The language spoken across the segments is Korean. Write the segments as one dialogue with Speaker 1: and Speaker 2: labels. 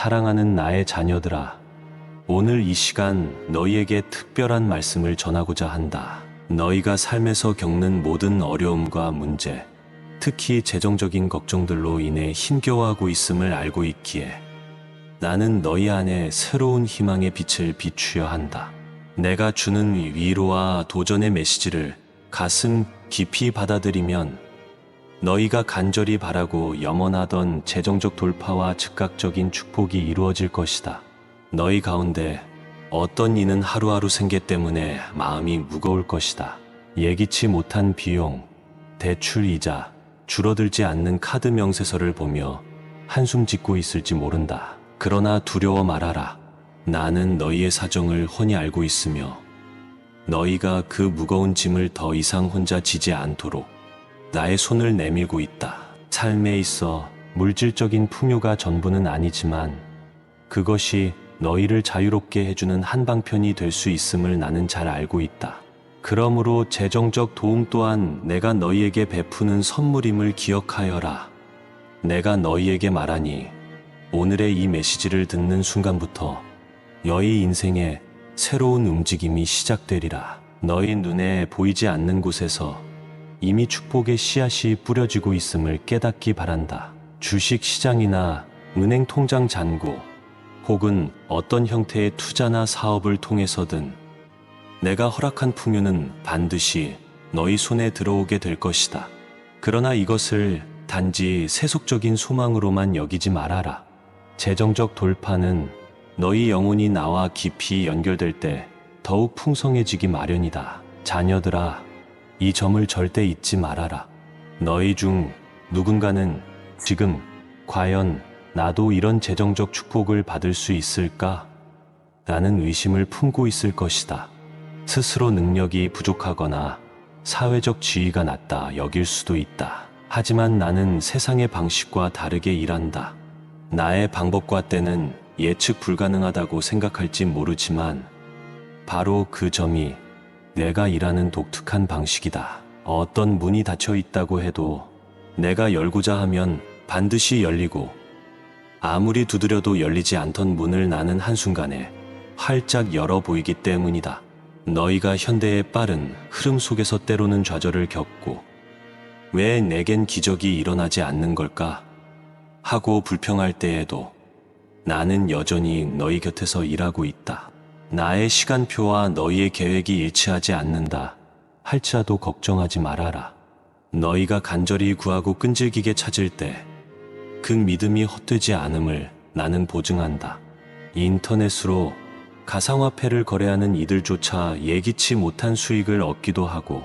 Speaker 1: 사랑하는 나의 자녀들아, 오늘 이 시간 너희에게 특별한 말씀을 전하고자 한다. 너희가 삶에서 겪는 모든 어려움과 문제, 특히 재정적인 걱정들로 인해 힘겨워하고 있음을 알고 있기에 나는 너희 안에 새로운 희망의 빛을 비추려 한다. 내가 주는 위로와 도전의 메시지를 가슴 깊이 받아들이면 너희가 간절히 바라고 염원하던 재정적 돌파와 즉각적인 축복이 이루어질 것이다. 너희 가운데 어떤 이는 하루하루 생계 때문에 마음이 무거울 것이다. 예기치 못한 비용, 대출 이자, 줄어들지 않는 카드 명세서를 보며 한숨 짓고 있을지 모른다. 그러나 두려워 말아라. 나는 너희의 사정을 훤히 알고 있으며 너희가 그 무거운 짐을 더 이상 혼자 지지 않도록 나의 손을 내밀고 있다. 삶에 있어 물질적인 풍요가 전부는 아니지만 그것이 너희를 자유롭게 해주는 한방편이 될 수 있음을 나는 잘 알고 있다. 그러므로 재정적 도움 또한 내가 너희에게 베푸는 선물임을 기억하여라. 내가 너희에게 말하니 오늘의 이 메시지를 듣는 순간부터 너희 인생에 새로운 움직임이 시작되리라. 너희 눈에 보이지 않는 곳에서 이미 축복의 씨앗이 뿌려지고 있음을 깨닫기 바란다. 주식 시장이나 은행 통장 잔고 혹은 어떤 형태의 투자나 사업을 통해서든 내가 허락한 풍요는 반드시 너희 손에 들어오게 될 것이다. 그러나 이것을 단지 세속적인 소망으로만 여기지 말아라. 재정적 돌파는 너희 영혼이 나와 깊이 연결될 때 더욱 풍성해지기 마련이다. 자녀들아, 이 점을 절대 잊지 말아라. 너희 중 누군가는 지금 과연 나도 이런 재정적 축복을 받을 수 있을까? 라는 의심을 품고 있을 것이다. 스스로 능력이 부족하거나 사회적 지위가 낮다 여길 수도 있다. 하지만 나는 세상의 방식과 다르게 일한다. 나의 방법과 때는 예측 불가능하다고 생각할지 모르지만 바로 그 점이 내가 일하는 독특한 방식이다. 어떤 문이 닫혀 있다고 해도 내가 열고자 하면 반드시 열리고 아무리 두드려도 열리지 않던 문을 나는 한순간에 활짝 열어 보이기 때문이다. 너희가 현대의 빠른 흐름 속에서 때로는 좌절을 겪고 왜 내겐 기적이 일어나지 않는 걸까? 하고 불평할 때에도 나는 여전히 너희 곁에서 일하고 있다. 나의 시간표와 너희의 계획이 일치하지 않는다 할지라도 걱정하지 말아라. 너희가 간절히 구하고 끈질기게 찾을 때 그 믿음이 헛되지 않음을 나는 보증한다. 인터넷으로 가상화폐를 거래하는 이들조차 예기치 못한 수익을 얻기도 하고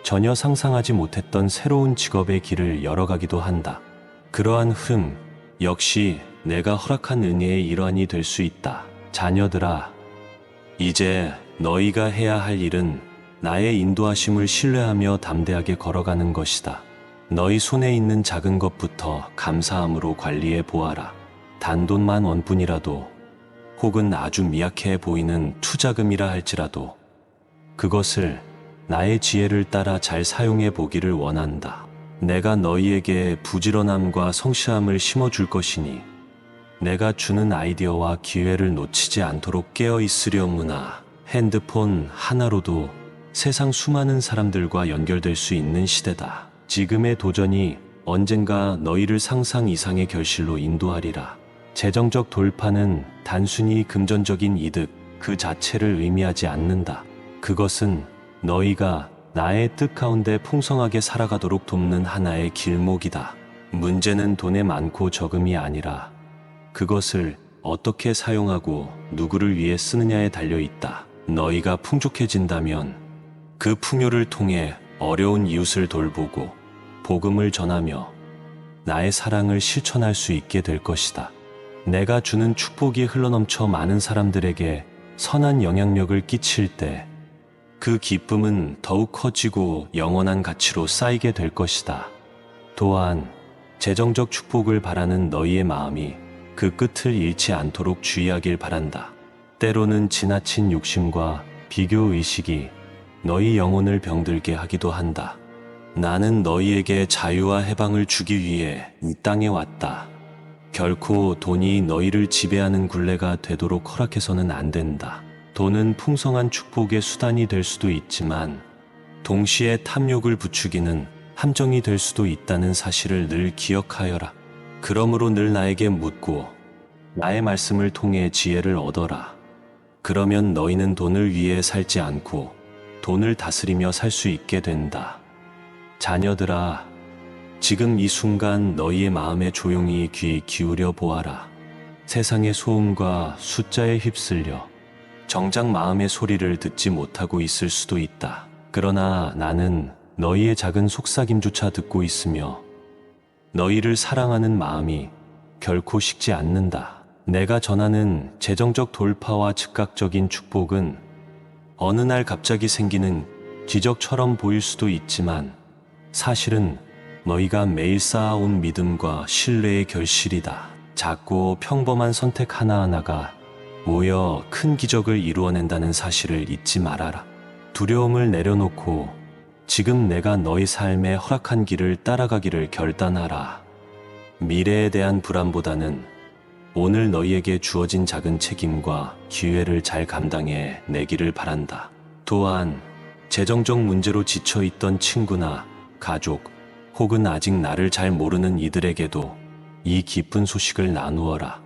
Speaker 1: 전혀 상상하지 못했던 새로운 직업의 길을 열어가기도 한다. 그러한 흐름 역시 내가 허락한 은혜의 일환이 될 수 있다. 자녀들아, 이제 너희가 해야 할 일은 나의 인도하심을 신뢰하며 담대하게 걸어가는 것이다. 너희 손에 있는 작은 것부터 감사함으로 관리해 보아라. 단돈만 원뿐이라도 혹은 아주 미약해 보이는 투자금이라 할지라도 그것을 나의 지혜를 따라 잘 사용해 보기를 원한다. 내가 너희에게 부지런함과 성실함을 심어줄 것이니 내가 주는 아이디어와 기회를 놓치지 않도록 깨어 있으려무나. 핸드폰 하나로도 세상 수많은 사람들과 연결될 수 있는 시대다. 지금의 도전이 언젠가 너희를 상상 이상의 결실로 인도하리라. 재정적 돌파는 단순히 금전적인 이득 그 자체를 의미하지 않는다. 그것은 너희가 나의 뜻 가운데 풍성하게 살아가도록 돕는 하나의 길목이다. 문제는 돈의 많고 적음이 아니라 그것을 어떻게 사용하고 누구를 위해 쓰느냐에 달려있다. 너희가 풍족해진다면 그 풍요를 통해 어려운 이웃을 돌보고 복음을 전하며 나의 사랑을 실천할 수 있게 될 것이다. 내가 주는 축복이 흘러넘쳐 많은 사람들에게 선한 영향력을 끼칠 때 그 기쁨은 더욱 커지고 영원한 가치로 쌓이게 될 것이다. 또한 재정적 축복을 바라는 너희의 마음이 그 끝을 잃지 않도록 주의하길 바란다. 때로는 지나친 욕심과 비교의식이 너희 영혼을 병들게 하기도 한다. 나는 너희에게 자유와 해방을 주기 위해 이 땅에 왔다. 결코 돈이 너희를 지배하는 굴레가 되도록 허락해서는 안 된다. 돈은 풍성한 축복의 수단이 될 수도 있지만 동시에 탐욕을 부추기는 함정이 될 수도 있다는 사실을 늘 기억하여라. 그러므로 늘 나에게 묻고 나의 말씀을 통해 지혜를 얻어라. 그러면 너희는 돈을 위해 살지 않고 돈을 다스리며 살 수 있게 된다. 자녀들아, 지금 이 순간 너희의 마음에 조용히 귀 기울여 보아라. 세상의 소음과 숫자에 휩쓸려 정작 마음의 소리를 듣지 못하고 있을 수도 있다. 그러나 나는 너희의 작은 속삭임조차 듣고 있으며 너희를 사랑하는 마음이 결코 식지 않는다. 내가 전하는 재정적 돌파와 즉각적인 축복은 어느 날 갑자기 생기는 기적처럼 보일 수도 있지만 사실은 너희가 매일 쌓아온 믿음과 신뢰의 결실이다. 작고 평범한 선택 하나하나가 모여 큰 기적을 이루어낸다는 사실을 잊지 말아라. 두려움을 내려놓고 지금 내가 너희 삶에 허락한 길을 따라가기를 결단하라. 미래에 대한 불안보다는 오늘 너희에게 주어진 작은 책임과 기회를 잘 감당해 내기를 바란다. 또한 재정적 문제로 지쳐있던 친구나 가족 혹은 아직 나를 잘 모르는 이들에게도 이 기쁜 소식을 나누어라.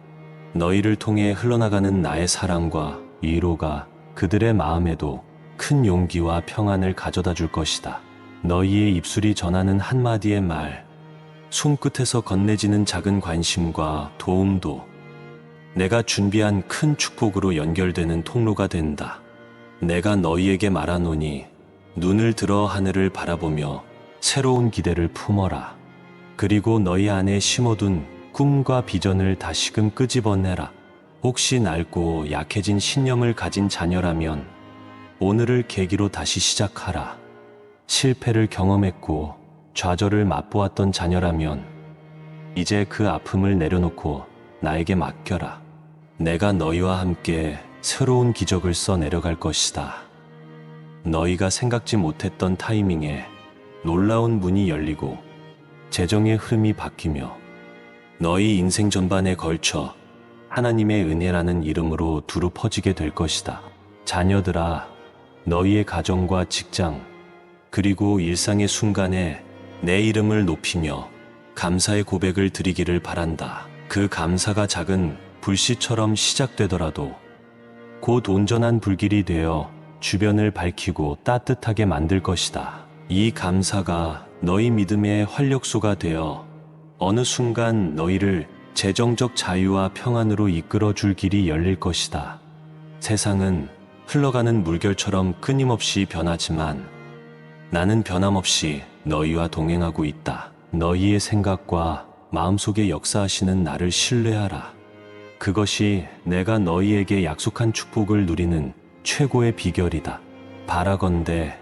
Speaker 1: 너희를 통해 흘러나가는 나의 사랑과 위로가 그들의 마음에도 큰 용기와 평안을 가져다 줄 것이다. 너희의 입술이 전하는 한마디의 말, 손끝에서 건네지는 작은 관심과 도움도 내가 준비한 큰 축복으로 연결되는 통로가 된다. 내가 너희에게 말하노니 눈을 들어 하늘을 바라보며 새로운 기대를 품어라. 그리고 너희 안에 심어둔 꿈과 비전을 다시금 끄집어내라. 혹시 낡고 약해진 신념을 가진 자녀라면 오늘을 계기로 다시 시작하라. 실패를 경험했고 좌절을 맛보았던 자녀라면 이제 그 아픔을 내려놓고 나에게 맡겨라. 내가 너희와 함께 새로운 기적을 써 내려갈 것이다. 너희가 생각지 못했던 타이밍에 놀라운 문이 열리고 재정의 흐름이 바뀌며 너희 인생 전반에 걸쳐 하나님의 은혜라는 이름으로 두루 퍼지게 될 것이다. 자녀들아, 너희의 가정과 직장 그리고 일상의 순간에 내 이름을 높이며 감사의 고백을 드리기를 바란다. 그 감사가 작은 불씨처럼 시작되더라도 곧 온전한 불길이 되어 주변을 밝히고 따뜻하게 만들 것이다. 이 감사가 너희 믿음의 활력소가 되어 어느 순간 너희를 재정적 자유와 평안으로 이끌어 줄 길이 열릴 것이다. 세상은 흘러가는 물결처럼 끊임없이 변하지만 나는 변함없이 너희와 동행하고 있다. 너희의 생각과 마음속에 역사하시는 나를 신뢰하라. 그것이 내가 너희에게 약속한 축복을 누리는 최고의 비결이다. 바라건대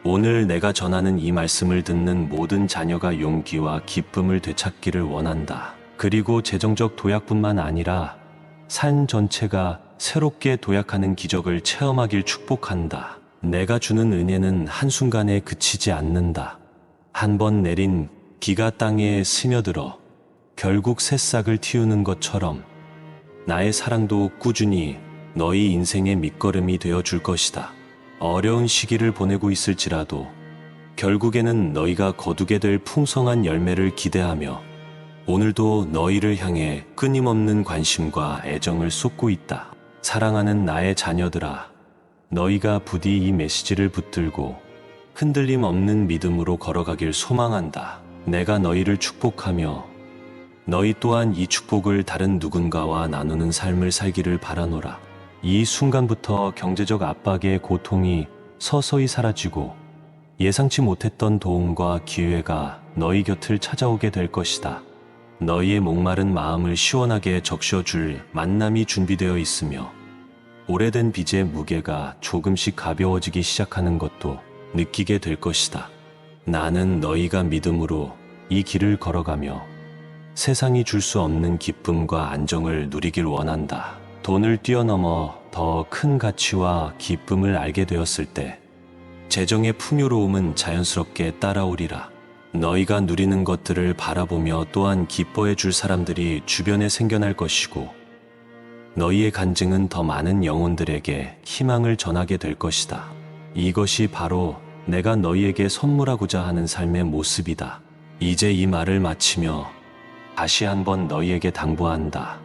Speaker 1: 오늘 내가 전하는 이 말씀을 듣는 모든 자녀가 용기와 기쁨을 되찾기를 원한다. 그리고 재정적 도약뿐만 아니라 삶 전체가 새롭게 도약하는 기적을 체험하길 축복한다. 내가 주는 은혜는 한순간에 그치지 않는다. 한 번 내린 비가 땅에 스며들어 결국 새싹을 틔우는 것처럼 나의 사랑도 꾸준히 너희 인생의 밑거름이 되어 줄 것이다. 어려운 시기를 보내고 있을지라도 결국에는 너희가 거두게 될 풍성한 열매를 기대하며 오늘도 너희를 향해 끊임없는 관심과 애정을 쏟고 있다. 사랑하는 나의 자녀들아, 너희가 부디 이 메시지를 붙들고 흔들림 없는 믿음으로 걸어가길 소망한다. 내가 너희를 축복하며 너희 또한 이 축복을 다른 누군가와 나누는 삶을 살기를 바라노라. 이 순간부터 경제적 압박의 고통이 서서히 사라지고 예상치 못했던 도움과 기회가 너희 곁을 찾아오게 될 것이다. 너희의 목마른 마음을 시원하게 적셔줄 만남이 준비되어 있으며 오래된 빚의 무게가 조금씩 가벼워지기 시작하는 것도 느끼게 될 것이다. 나는 너희가 믿음으로 이 길을 걸어가며 세상이 줄 수 없는 기쁨과 안정을 누리길 원한다. 돈을 뛰어넘어 더 큰 가치와 기쁨을 알게 되었을 때 재정의 풍요로움은 자연스럽게 따라오리라. 너희가 누리는 것들을 바라보며 또한 기뻐해 줄 사람들이 주변에 생겨날 것이고, 너희의 간증은 더 많은 영혼들에게 희망을 전하게 될 것이다. 이것이 바로 내가 너희에게 선물하고자 하는 삶의 모습이다. 이제 이 말을 마치며 다시 한번 너희에게 당부한다.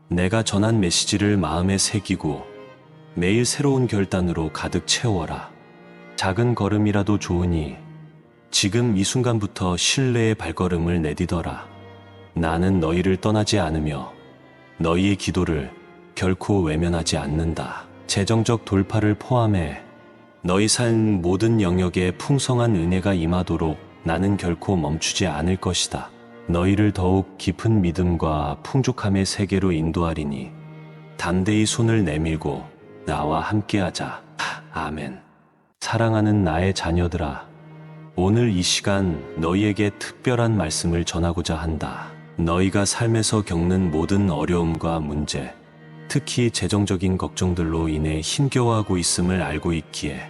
Speaker 1: 내가 전한 메시지를 마음에 새기고 매일 새로운 결단으로 가득 채워라. 작은 걸음이라도 좋으니 지금 이 순간부터 신뢰의 발걸음을 내디뎌라. 나는 너희를 떠나지 않으며 너희의 기도를 결코 외면하지 않는다. 재정적 돌파를 포함해 너희 삶 모든 영역에 풍성한 은혜가 임하도록 나는 결코 멈추지 않을 것이다. 너희를 더욱 깊은 믿음과 풍족함의 세계로 인도하리니 담대히 손을 내밀고 나와 함께하자. 아멘. 사랑하는 나의 자녀들아, 오늘 이 시간 너희에게 특별한 말씀을 전하고자 한다. 너희가 삶에서 겪는 모든 어려움과 문제, 특히 재정적인 걱정들로 인해 힘겨워하고 있음을 알고 있기에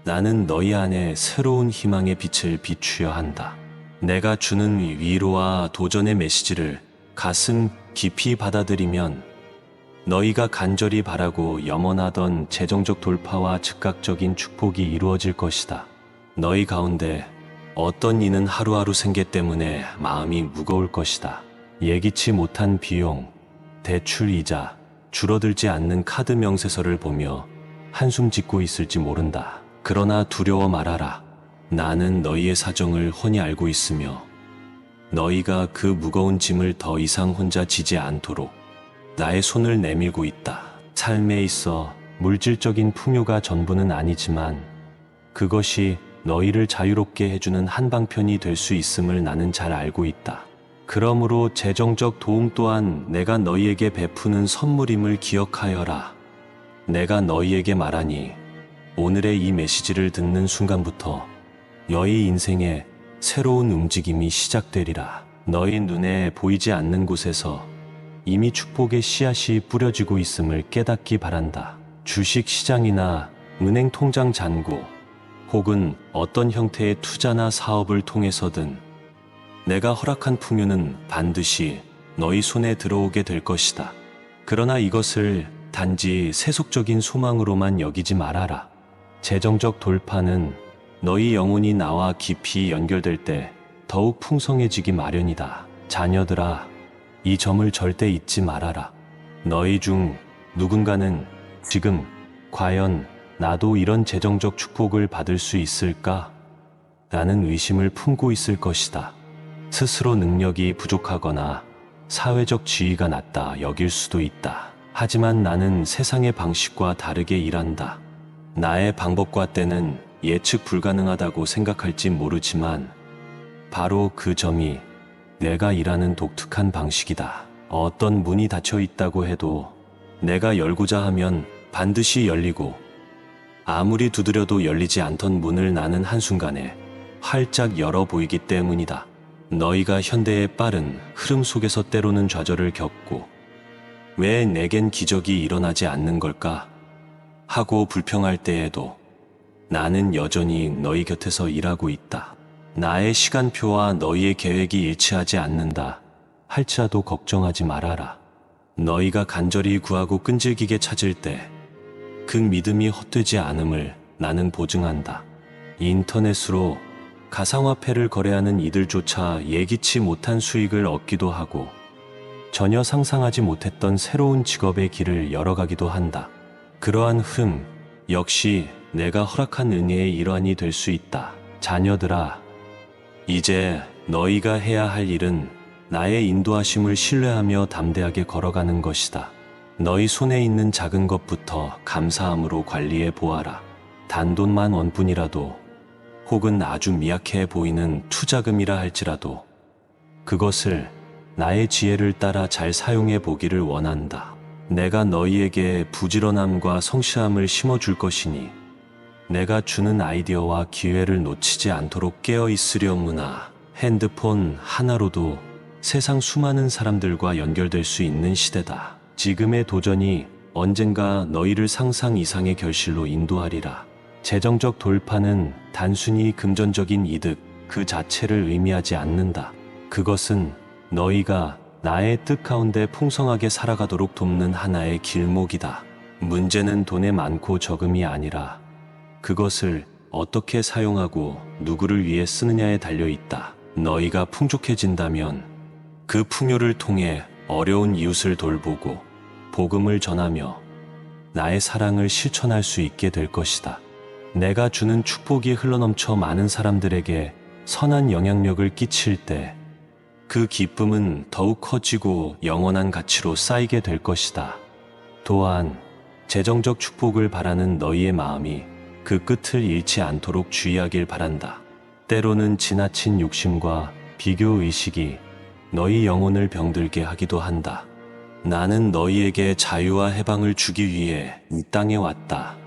Speaker 1: 나는 너희 안에 새로운 희망의 빛을 비추려 한다. 내가 주는 위로와 도전의 메시지를 가슴 깊이 받아들이면 너희가 간절히 바라고 염원하던 재정적 돌파와 즉각적인 축복이 이루어질 것이다. 너희 가운데 어떤 이는 하루하루 생계 때문에 마음이 무거울 것이다. 예기치 못한 비용, 대출 이자, 줄어들지 않는 카드 명세서를 보며 한숨 짓고 있을지 모른다. 그러나 두려워 말아라. 나는 너희의 사정을 훤히 알고 있으며 너희가 그 무거운 짐을 더 이상 혼자 지지 않도록 나의 손을 내밀고 있다. 삶에 있어 물질적인 풍요가 전부는 아니지만 그것이 너희를 자유롭게 해주는 한방편이 될 수 있음을 나는 잘 알고 있다. 그러므로 재정적 도움 또한 내가 너희에게 베푸는 선물임을 기억하여라. 내가 너희에게 말하니 오늘의 이 메시지를 듣는 순간부터 너희 인생에 새로운 움직임이 시작되리라. 너희 눈에 보이지 않는 곳에서 이미 축복의 씨앗이 뿌려지고 있음을 깨닫기 바란다. 주식 시장이나 은행 통장 잔고 혹은 어떤 형태의 투자나 사업을 통해서든 내가 허락한 풍요는 반드시 너희 손에 들어오게 될 것이다. 그러나 이것을 단지 세속적인 소망으로만 여기지 말아라. 재정적 돌파는 너희 영혼이 나와 깊이 연결될 때 더욱 풍성해지기 마련이다. 자녀들아, 이 점을 절대 잊지 말아라. 너희 중 누군가는 지금 과연 나도 이런 재정적 축복을 받을 수 있을까? 라는 의심을 품고 있을 것이다. 스스로 능력이 부족하거나 사회적 지위가 낮다 여길 수도 있다. 하지만 나는 세상의 방식과 다르게 일한다. 나의 방법과 때는 예측 불가능하다고 생각할지 모르지만 바로 그 점이 내가 일하는 독특한 방식이다. 어떤 문이 닫혀 있다고 해도 내가 열고자 하면 반드시 열리고 아무리 두드려도 열리지 않던 문을 나는 한순간에 활짝 열어 보이기 때문이다. 너희가 현대의 빠른 흐름 속에서 때로는 좌절을 겪고 왜 내겐 기적이 일어나지 않는 걸까? 하고 불평할 때에도 나는 여전히 너희 곁에서 일하고 있다. 나의 시간표와 너희의 계획이 일치하지 않는다 할지라도 걱정하지 말아라. 너희가 간절히 구하고 끈질기게 찾을 때 그 믿음이 헛되지 않음을 나는 보증한다. 인터넷으로 가상화폐를 거래하는 이들조차 예기치 못한 수익을 얻기도 하고 전혀 상상하지 못했던 새로운 직업의 길을 열어가기도 한다. 그러한 흐름 역시 내가 허락한 은혜의 일환이 될 수 있다. 자녀들아, 이제 너희가 해야 할 일은 나의 인도하심을 신뢰하며 담대하게 걸어가는 것이다. 너희 손에 있는 작은 것부터 감사함으로 관리해 보아라. 단돈만 원뿐이라도 혹은 아주 미약해 보이는 투자금이라 할지라도 그것을 나의 지혜를 따라 잘 사용해 보기를 원한다. 내가 너희에게 부지런함과 성실함을 심어줄 것이니 내가 주는 아이디어와 기회를 놓치지 않도록 깨어 있으려무나. 핸드폰 하나로도 세상 수많은 사람들과 연결될 수 있는 시대다. 지금의 도전이 언젠가 너희를 상상 이상의 결실로 인도하리라. 재정적 돌파는 단순히 금전적인 이득, 그 자체를 의미하지 않는다. 그것은 너희가 나의 뜻 가운데 풍성하게 살아가도록 돕는 하나의 길목이다. 문제는 돈의 많고 적음이 아니라 그것을 어떻게 사용하고 누구를 위해 쓰느냐에 달려 있다. 너희가 풍족해진다면 그 풍요를 통해 어려운 이웃을 돌보고 복음을 전하며 나의 사랑을 실천할 수 있게 될 것이다. 내가 주는 축복이 흘러넘쳐 많은 사람들에게 선한 영향력을 끼칠 때 그 기쁨은 더욱 커지고 영원한 가치로 쌓이게 될 것이다. 또한 재정적 축복을 바라는 너희의 마음이 그 끝을 잃지 않도록 주의하길 바란다. 때로는 지나친 욕심과 비교의식이 너희 영혼을 병들게 하기도 한다. 나는 너희에게 자유와 해방을 주기 위해 이 땅에 왔다.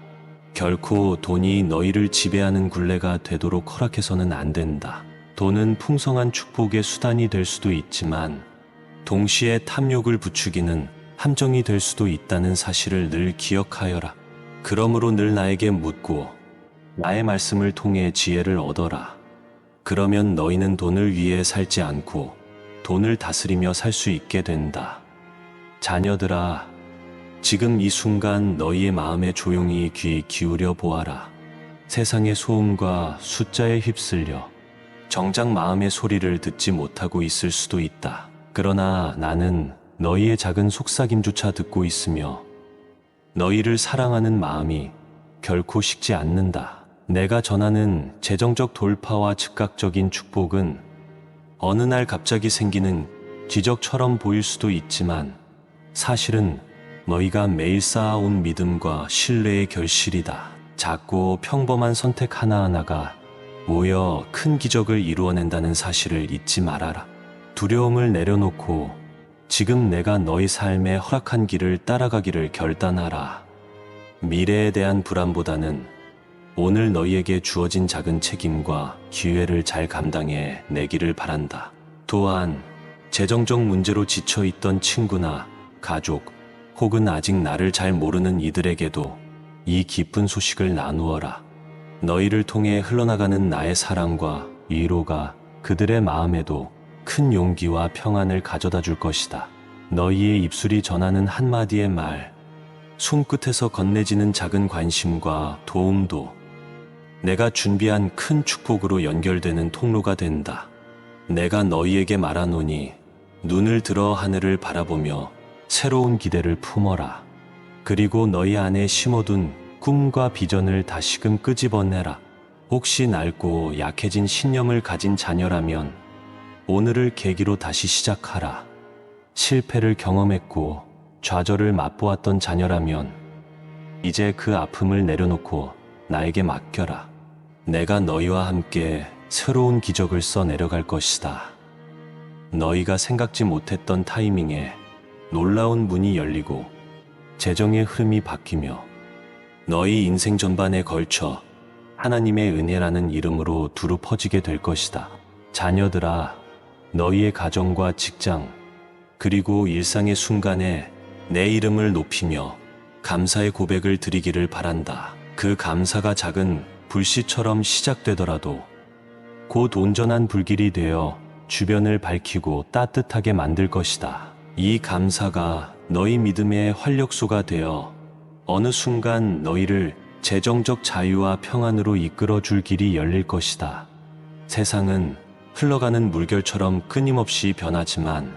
Speaker 1: 결코 돈이 너희를 지배하는 굴레가 되도록 허락해서는 안 된다. 돈은 풍성한 축복의 수단이 될 수도 있지만 동시에 탐욕을 부추기는 함정이 될 수도 있다는 사실을 늘 기억하여라. 그러므로 늘 나에게 묻고 나의 말씀을 통해 지혜를 얻어라. 그러면 너희는 돈을 위해 살지 않고 돈을 다스리며 살 수 있게 된다. 자녀들아, 지금 이 순간 너희의 마음에 조용히 귀 기울여 보아라. 세상의 소음과 숫자에 휩쓸려 정작 마음의 소리를 듣지 못하고 있을 수도 있다. 그러나 나는 너희의 작은 속삭임조차 듣고 있으며 너희를 사랑하는 마음이 결코 식지 않는다. 내가 전하는 재정적 돌파와 즉각적인 축복은 어느 날 갑자기 생기는 기적처럼 보일 수도 있지만 사실은 너희가 매일 쌓아온 믿음과 신뢰의 결실이다. 작고 평범한 선택 하나하나가 모여 큰 기적을 이루어낸다는 사실을 잊지 말아라. 두려움을 내려놓고 지금 내가 너희 삶에 허락한 길을 따라가기를 결단하라. 미래에 대한 불안보다는 오늘 너희에게 주어진 작은 책임과 기회를 잘 감당해 내기를 바란다. 또한 재정적 문제로 지쳐있던 친구나 가족 혹은 아직 나를 잘 모르는 이들에게도 이 기쁜 소식을 나누어라. 너희를 통해 흘러나가는 나의 사랑과 위로가 그들의 마음에도 큰 용기와 평안을 가져다 줄 것이다. 너희의 입술이 전하는 한마디의 말, 손끝에서 건네지는 작은 관심과 도움도 내가 준비한 큰 축복으로 연결되는 통로가 된다. 내가 너희에게 말하노니 눈을 들어 하늘을 바라보며 새로운 기대를 품어라. 그리고 너희 안에 심어둔 꿈과 비전을 다시금 끄집어내라. 혹시 낡고 약해진 신념을 가진 자녀라면 오늘을 계기로 다시 시작하라. 실패를 경험했고 좌절을 맛보았던 자녀라면 이제 그 아픔을 내려놓고 나에게 맡겨라. 내가 너희와 함께 새로운 기적을 써 내려갈 것이다. 너희가 생각지 못했던 타이밍에 놀라운 문이 열리고 재정의 흐름이 바뀌며 너희 인생 전반에 걸쳐 하나님의 은혜라는 이름으로 두루 퍼지게 될 것이다. 자녀들아, 너희의 가정과 직장 그리고 일상의 순간에 내 이름을 높이며 감사의 고백을 드리기를 바란다. 그 감사가 작은 불씨처럼 시작되더라도 곧 온전한 불길이 되어 주변을 밝히고 따뜻하게 만들 것이다. 이 감사가 너희 믿음의 활력소가 되어 어느 순간 너희를 재정적 자유와 평안으로 이끌어 줄 길이 열릴 것이다. 세상은 흘러가는 물결처럼 끊임없이 변하지만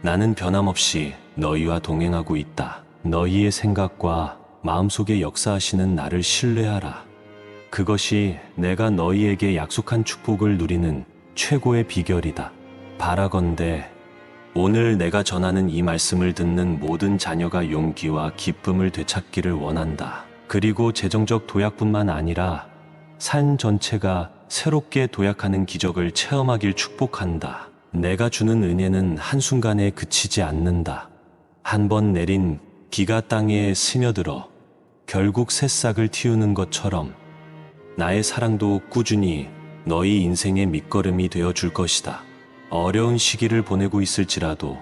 Speaker 1: 나는 변함없이 너희와 동행하고 있다. 너희의 생각과 마음속에 역사하시는 나를 신뢰하라. 그것이 내가 너희에게 약속한 축복을 누리는 최고의 비결이다. 바라건대 오늘 내가 전하는 이 말씀을 듣는 모든 자녀가 용기와 기쁨을 되찾기를 원한다. 그리고 재정적 도약뿐만 아니라 삶 전체가 새롭게 도약하는 기적을 체험하길 축복한다. 내가 주는 은혜는 한순간에 그치지 않는다. 한 번 내린 비가 땅에 스며들어 결국 새싹을 틔우는 것처럼 나의 사랑도 꾸준히 너희 인생의 밑거름이 되어 줄 것이다. 어려운 시기를 보내고 있을지라도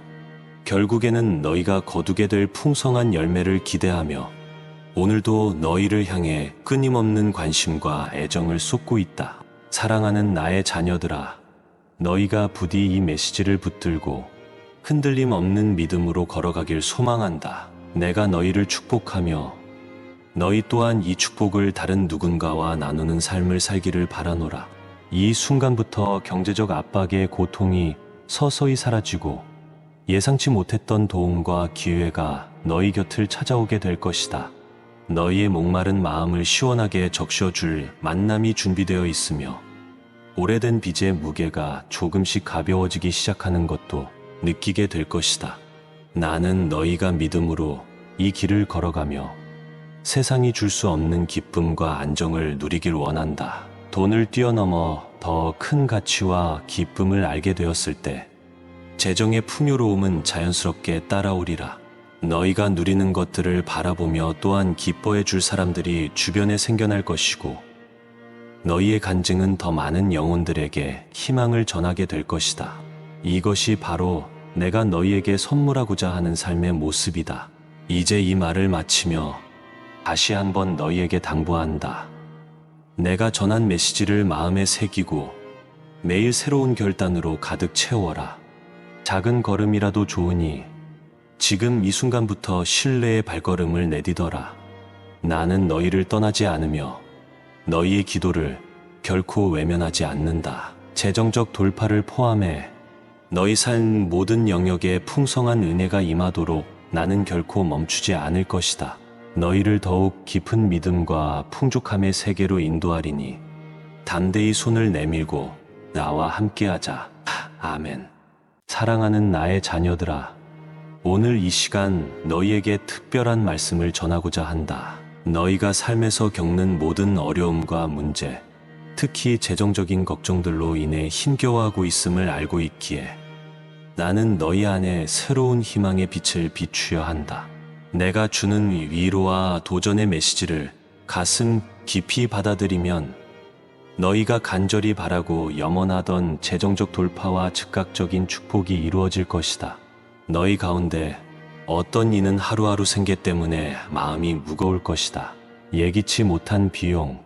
Speaker 1: 결국에는 너희가 거두게 될 풍성한 열매를 기대하며 오늘도 너희를 향해 끊임없는 관심과 애정을 쏟고 있다. 사랑하는 나의 자녀들아, 너희가 부디 이 메시지를 붙들고 흔들림 없는 믿음으로 걸어가길 소망한다. 내가 너희를 축복하며 너희 또한 이 축복을 다른 누군가와 나누는 삶을 살기를 바라노라. 이 순간부터 경제적 압박의 고통이 서서히 사라지고 예상치 못했던 도움과 기회가 너희 곁을 찾아오게 될 것이다. 너희의 목마른 마음을 시원하게 적셔줄 만남이 준비되어 있으며 오래된 빚의 무게가 조금씩 가벼워지기 시작하는 것도 느끼게 될 것이다. 나는 너희가 믿음으로 이 길을 걸어가며 세상이 줄 수 없는 기쁨과 안정을 누리길 원한다. 돈을 뛰어넘어 더 큰 가치와 기쁨을 알게 되었을 때 재정의 풍요로움은 자연스럽게 따라오리라. 너희가 누리는 것들을 바라보며 또한 기뻐해 줄 사람들이 주변에 생겨날 것이고 너희의 간증은 더 많은 영혼들에게 희망을 전하게 될 것이다. 이것이 바로 내가 너희에게 선물하고자 하는 삶의 모습이다. 이제 이 말을 마치며 다시 한번 너희에게 당부한다. 내가 전한 메시지를 마음에 새기고 매일 새로운 결단으로 가득 채워라. 작은 걸음이라도 좋으니 지금 이 순간부터 신뢰의 발걸음을 내디뎌라. 나는 너희를 떠나지 않으며 너희의 기도를 결코 외면하지 않는다. 재정적 돌파를 포함해 너희 삶 모든 영역에 풍성한 은혜가 임하도록 나는 결코 멈추지 않을 것이다. 너희를 더욱 깊은 믿음과 풍족함의 세계로 인도하리니 담대히 손을 내밀고 나와 함께하자. 아멘. 사랑하는 나의 자녀들아, 오늘 이 시간 너희에게 특별한 말씀을 전하고자 한다. 너희가 삶에서 겪는 모든 어려움과 문제, 특히 재정적인 걱정들로 인해 힘겨워하고 있음을 알고 있기에 나는 너희 안에 새로운 희망의 빛을 비추려 한다. 내가 주는 위로와 도전의 메시지를 가슴 깊이 받아들이면 너희가 간절히 바라고 염원하던 재정적 돌파와 즉각적인 축복이 이루어질 것이다. 너희 가운데 어떤 이는 하루하루 생계 때문에 마음이 무거울 것이다. 예기치 못한 비용,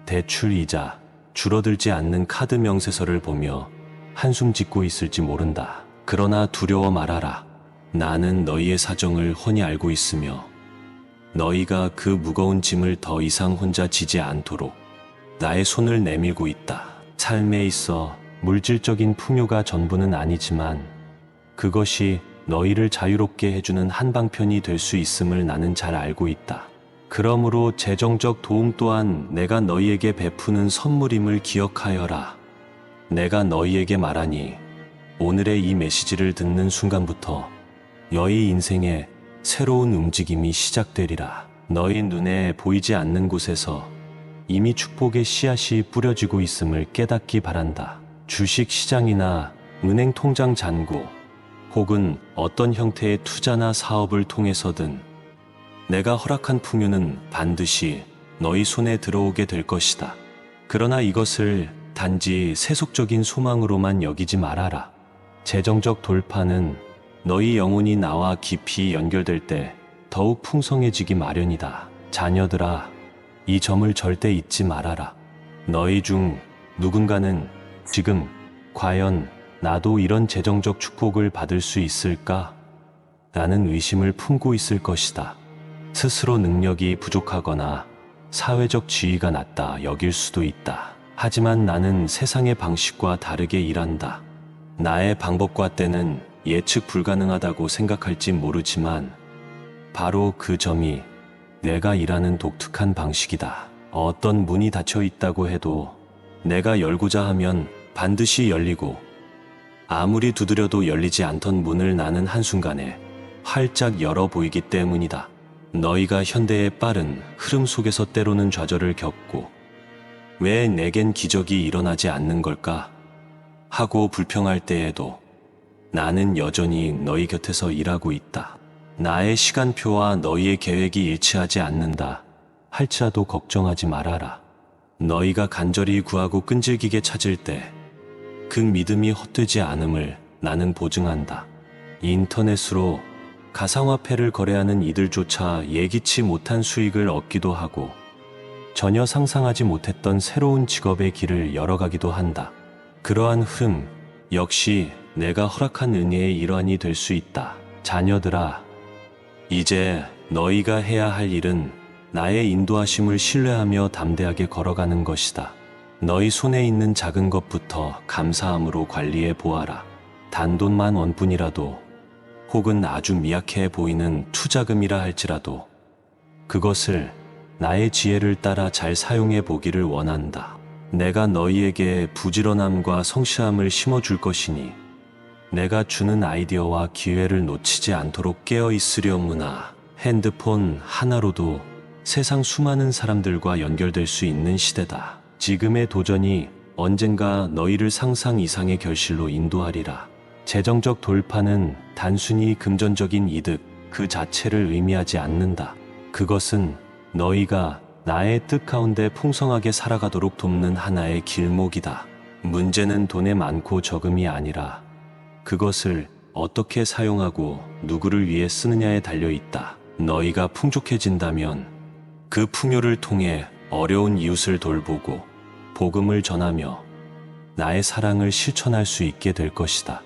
Speaker 1: 대출 이자, 줄어들지 않는 카드 명세서를 보며 한숨 짓고 있을지 모른다. 그러나 두려워 말아라. 나는 너희의 사정을 훤히 알고 있으며 너희가 그 무거운 짐을 더 이상 혼자 지지 않도록 나의 손을 내밀고 있다. 삶에 있어 물질적인 풍요가 전부는 아니지만 그것이 너희를 자유롭게 해주는 한방편이 될 수 있음을 나는 잘 알고 있다. 그러므로 재정적 도움 또한 내가 너희에게 베푸는 선물임을 기억하여라. 내가 너희에게 말하니 오늘의 이 메시지를 듣는 순간부터 너희 인생에 새로운 움직임이 시작되리라. 너희 눈에 보이지 않는 곳에서 이미 축복의 씨앗이 뿌려지고 있음을 깨닫기 바란다. 주식 시장이나 은행 통장 잔고 혹은 어떤 형태의 투자나 사업을 통해서든 내가 허락한 풍요는 반드시 너희 손에 들어오게 될 것이다. 그러나 이것을 단지 세속적인 소망으로만 여기지 말아라. 재정적 돌파는 너희 영혼이 나와 깊이 연결될 때 더욱 풍성해지기 마련이다. 자녀들아, 이 점을 절대 잊지 말아라. 너희 중 누군가는 지금 과연 나도 이런 재정적 축복을 받을 수 있을까? 라는 의심을 품고 있을 것이다. 스스로 능력이 부족하거나 사회적 지위가 낮다 여길 수도 있다. 하지만 나는 세상의 방식과 다르게 일한다. 나의 방법과 때는 예측 불가능하다고 생각할지 모르지만 바로 그 점이 내가 일하는 독특한 방식이다. 어떤 문이 닫혀 있다고 해도 내가 열고자 하면 반드시 열리고 아무리 두드려도 열리지 않던 문을 나는 한순간에 활짝 열어 보이기 때문이다. 너희가 현대의 빠른 흐름 속에서 때로는 좌절을 겪고 왜 내겐 기적이 일어나지 않는 걸까? 하고 불평할 때에도 나는 여전히 너희 곁에서 일하고 있다. 나의 시간표와 너희의 계획이 일치하지 않는다 할지라도 걱정하지 말아라. 너희가 간절히 구하고 끈질기게 찾을 때 그 믿음이 헛되지 않음을 나는 보증한다. 인터넷으로 가상화폐를 거래하는 이들조차 예기치 못한 수익을 얻기도 하고 전혀 상상하지 못했던 새로운 직업의 길을 열어가기도 한다. 그러한 흐름 역시 내가 허락한 은혜의 일환이 될 수 있다. 자녀들아, 이제 너희가 해야 할 일은 나의 인도하심을 신뢰하며 담대하게 걸어가는 것이다. 너희 손에 있는 작은 것부터 감사함으로 관리해 보아라. 단돈만 원뿐이라도, 혹은 아주 미약해 보이는 투자금이라 할지라도 그것을 나의 지혜를 따라 잘 사용해 보기를 원한다. 내가 너희에게 부지런함과 성실함을 심어줄 것이니 내가 주는 아이디어와 기회를 놓치지 않도록 깨어 있으려무나. 핸드폰 하나로도 세상 수많은 사람들과 연결될 수 있는 시대다. 지금의 도전이 언젠가 너희를 상상 이상의 결실로 인도하리라. 재정적 돌파는 단순히 금전적인 이득 그 자체를 의미하지 않는다. 그것은 너희가 나의 뜻 가운데 풍성하게 살아가도록 돕는 하나의 길목이다. 문제는 돈의 많고 적음이 아니라 그것을 어떻게 사용하고 누구를 위해 쓰느냐에 달려 있다. 너희가 풍족해진다면 그 풍요를 통해 어려운 이웃을 돌보고 복음을 전하며 나의 사랑을 실천할 수 있게 될 것이다.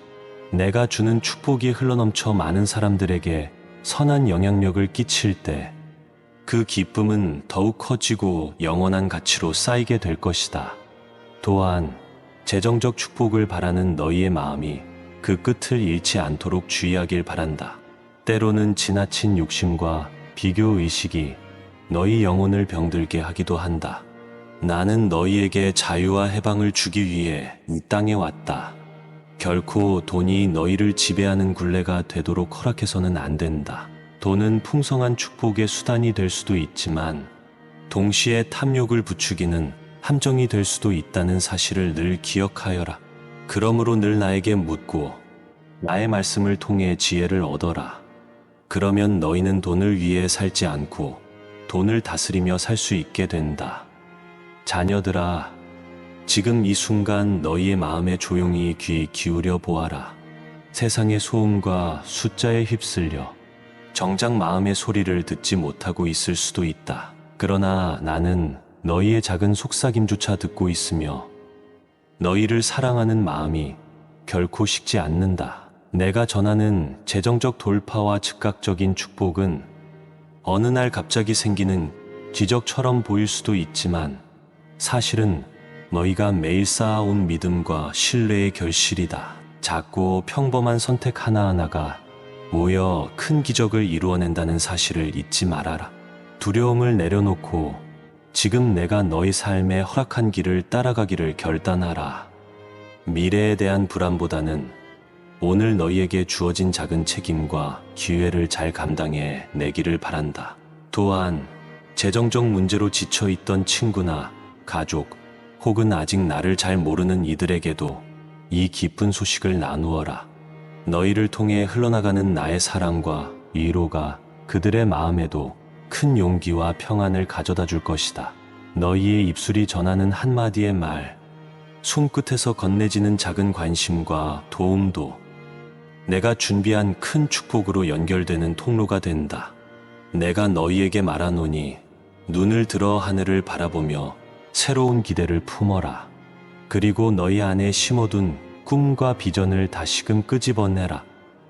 Speaker 1: 내가 주는 축복이 흘러넘쳐 많은 사람들에게 선한 영향력을 끼칠 때 그 기쁨은 더욱 커지고 영원한 가치로 쌓이게 될 것이다. 또한 재정적 축복을 바라는 너희의 마음이 그 끝을 잃지 않도록 주의하길 바란다. 때로는 지나친 욕심과 비교의식이 너희 영혼을 병들게 하기도 한다. 나는 너희에게 자유와 해방을 주기 위해 이 땅에 왔다. 결코 돈이 너희를 지배하는 굴레가 되도록 허락해서는 안 된다. 돈은 풍성한 축복의 수단이 될 수도 있지만 동시에 탐욕을 부추기는 함정이 될 수도 있다는 사실을 늘 기억하여라. 그러므로 늘 나에게 묻고 나의 말씀을 통해 지혜를 얻어라. 그러면 너희는 돈을 위해 살지 않고 돈을 다스리며 살 수 있게 된다. 자녀들아, 지금 이 순간 너희의 마음에 조용히 귀 기울여 보아라. 세상의 소음과 숫자에 휩쓸려 정작 마음의 소리를 듣지 못하고 있을 수도 있다. 그러나 나는 너희의 작은 속삭임조차 듣고 있으며 너희를 사랑하는 마음이 결코 식지 않는다. 내가 전하는 재정적 돌파와 즉각적인 축복은 어느 날 갑자기 생기는 기적처럼 보일 수도 있지만 사실은 너희가 매일 쌓아온 믿음과 신뢰의 결실이다. 작고 평범한 선택 하나하나가 모여 큰 기적을 이루어낸다는 사실을 잊지 말아라. 두려움을 내려놓고 지금 내가 너희 삶에 허락한 길을 따라가기를 결단하라. 미래에 대한 불안보다는 오늘 너희에게 주어진 작은 책임과 기회를 잘 감당해 내기를 바란다. 또한 재정적 문제로 지쳐있던 친구나 가족 혹은 아직 나를 잘 모르는 이들에게도 이 기쁜 소식을 나누어라. 너희를 통해 흘러나가는 나의 사랑과 위로가 그들의 마음에도 큰 용기와 평안을 가져다 줄 것이다. 너희의 입술이 전하는 한마디의 말, 손끝에서 건네지는 작은 관심과 도움도 내가 준비한 큰 축복으로 연결되는 통로가 된다. 내가 너희에게 말하노니 눈을 들어 하늘을 바라보며 새로운 기대를 품어라. 그리고 너희 안에 심어둔 꿈과 비전을 다시금 끄집어내라.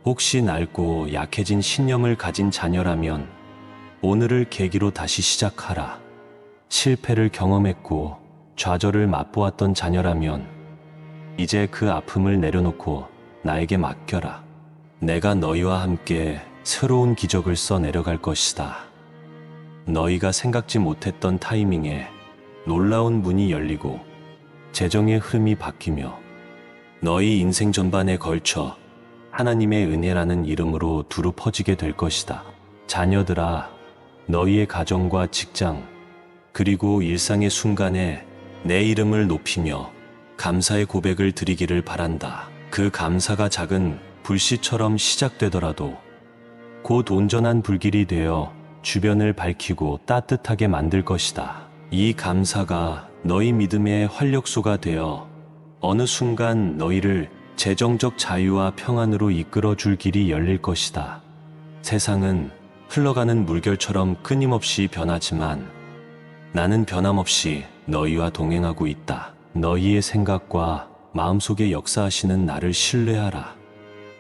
Speaker 1: 혹시 낡고 약해진 신념을 가진 자녀라면 오늘을 계기로 다시 시작하라. 실패를 경험했고 좌절을 맛보았던 자녀라면 이제 그 아픔을 내려놓고 나에게 맡겨라. 내가 너희와 함께 새로운 기적을 써 내려갈 것이다. 너희가 생각지 못했던 타이밍에 놀라운 문이 열리고 재정의 흐름이 바뀌며 너희 인생 전반에 걸쳐 하나님의 은혜라는 이름으로 두루 퍼지게 될 것이다. 자녀들아, 너희의 가정과 직장 그리고 일상의 순간에 내 이름을 높이며 감사의 고백을 드리기를 바란다. 그 감사가 작은 불씨처럼 시작되더라도 곧 온전한 불길이 되어 주변을 밝히고 따뜻하게 만들 것이다. 이 감사가 너희 믿음의 활력소가 되어 어느 순간 너희를 재정적 자유와 평안으로 이끌어 줄 길이 열릴 것이다. 세상은 흘러가는 물결처럼 끊임없이 변하지만 나는 변함없이 너희와 동행하고 있다. 너희의 생각과 마음속에 역사하시는 나를 신뢰하라.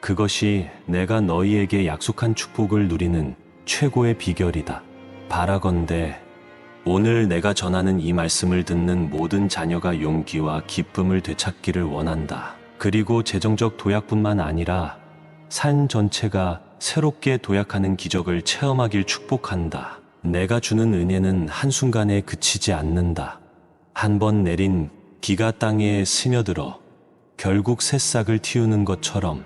Speaker 1: 그것이 내가 너희에게 약속한 축복을 누리는 최고의 비결이다. 바라건대 오늘 내가 전하는 이 말씀을 듣는 모든 자녀가 용기와 기쁨을 되찾기를 원한다. 그리고 재정적 도약뿐만 아니라 삶 전체가 새롭게 도약하는 기적을 체험하길 축복한다. 내가 주는 은혜는 한순간에 그치지 않는다. 한 번 내린 비가 땅에 스며들어 결국 새싹을 틔우는 것처럼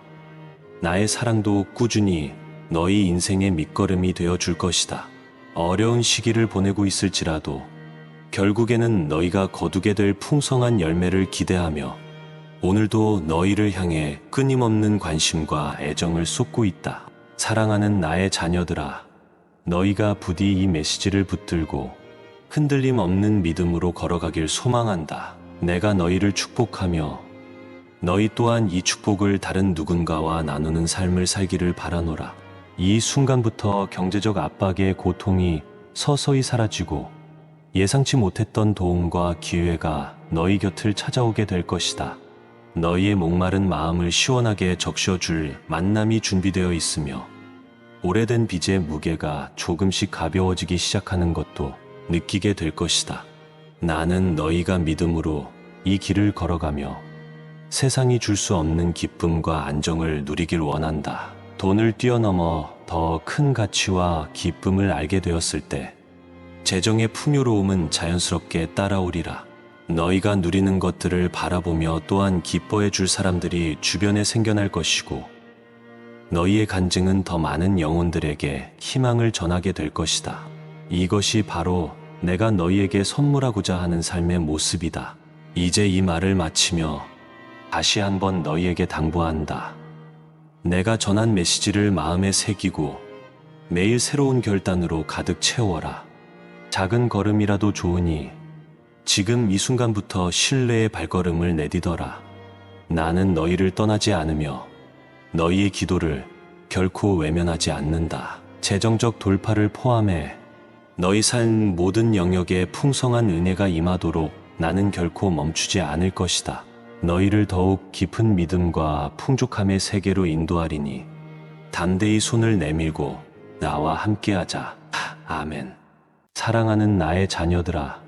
Speaker 1: 나의 사랑도 꾸준히 너희 인생의 밑거름이 되어 줄 것이다. 어려운 시기를 보내고 있을지라도 결국에는 너희가 거두게 될 풍성한 열매를 기대하며 오늘도 너희를 향해 끊임없는 관심과 애정을 쏟고 있다. 사랑하는 나의 자녀들아, 너희가 부디 이 메시지를 붙들고 흔들림 없는 믿음으로 걸어가길 소망한다. 내가 너희를 축복하며 너희 또한 이 축복을 다른 누군가와 나누는 삶을 살기를 바라노라. 이 순간부터 경제적 압박의 고통이 서서히 사라지고 예상치 못했던 도움과 기회가 너희 곁을 찾아오게 될 것이다. 너희의 목마른 마음을 시원하게 적셔줄 만남이 준비되어 있으며 오래된 빚의 무게가 조금씩 가벼워지기 시작하는 것도 느끼게 될 것이다. 나는 너희가 믿음으로 이 길을 걸어가며 세상이 줄 수 없는 기쁨과 안정을 누리길 원한다. 돈을 뛰어넘어 더 큰 가치와 기쁨을 알게 되었을 때 재정의 풍요로움은 자연스럽게 따라오리라. 너희가 누리는 것들을 바라보며 또한 기뻐해 줄 사람들이 주변에 생겨날 것이고 너희의 간증은 더 많은 영혼들에게 희망을 전하게 될 것이다. 이것이 바로 내가 너희에게 선물하고자 하는 삶의 모습이다. 이제 이 말을 마치며 다시 한번 너희에게 당부한다. 내가 전한 메시지를 마음에 새기고 매일 새로운 결단으로 가득 채워라. 작은 걸음이라도 좋으니 지금 이 순간부터 신뢰의 발걸음을 내디뎌라. 나는 너희를 떠나지 않으며 너희의 기도를 결코 외면하지 않는다. 재정적 돌파를 포함해 너희 삶 모든 영역에 풍성한 은혜가 임하도록 나는 결코 멈추지 않을 것이다. 너희를 더욱 깊은 믿음과 풍족함의 세계로 인도하리니 담대히 손을 내밀고 나와 함께하자. 아멘. 사랑하는 나의 자녀들아,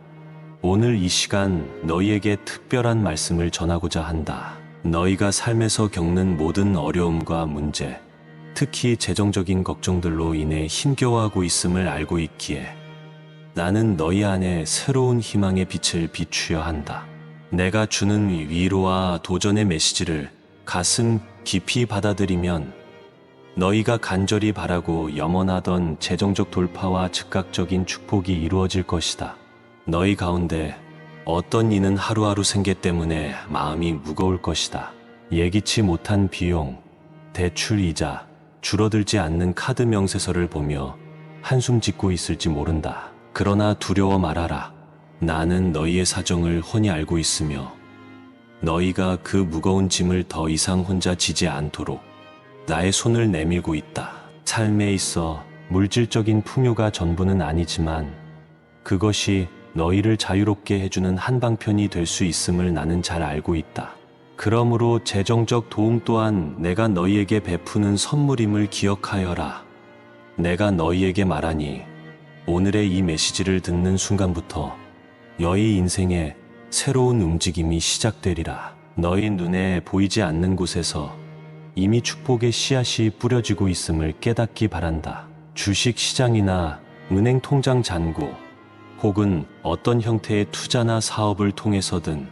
Speaker 1: 오늘 이 시간 너희에게 특별한 말씀을 전하고자 한다. 너희가 삶에서 겪는 모든 어려움과 문제, 특히 재정적인 걱정들로 인해 힘겨워하고 있음을 알고 있기에 나는 너희 안에 새로운 희망의 빛을 비추려 한다. 내가 주는 위로와 도전의 메시지를 가슴 깊이 받아들이면 너희가 간절히 바라고 염원하던 재정적 돌파와 즉각적인 축복이 이루어질 것이다. 너희 가운데 어떤 이는 하루하루 생계 때문에 마음이 무거울 것이다. 예기치 못한 비용, 대출 이자, 줄어들지 않는 카드 명세서를 보며 한숨 짓고 있을지 모른다. 그러나 두려워 말아라. 나는 너희의 사정을 훤히 알고 있으며 너희가 그 무거운 짐을 더 이상 혼자 지지 않도록 나의 손을 내밀고 있다. 삶에 있어 물질적인 풍요가 전부는 아니지만 그것이 너희를 자유롭게 해주는 한방편이 될 수 있음을 나는 잘 알고 있다. 그러므로 재정적 도움 또한 내가 너희에게 베푸는 선물임을 기억하여라. 내가 너희에게 말하니 오늘의 이 메시지를 듣는 순간부터 너희 인생에 새로운 움직임이 시작되리라. 너희 눈에 보이지 않는 곳에서 이미 축복의 씨앗이 뿌려지고 있음을 깨닫기 바란다. 주식 시장이나 은행 통장 잔고 혹은 어떤 형태의 투자나 사업을 통해서든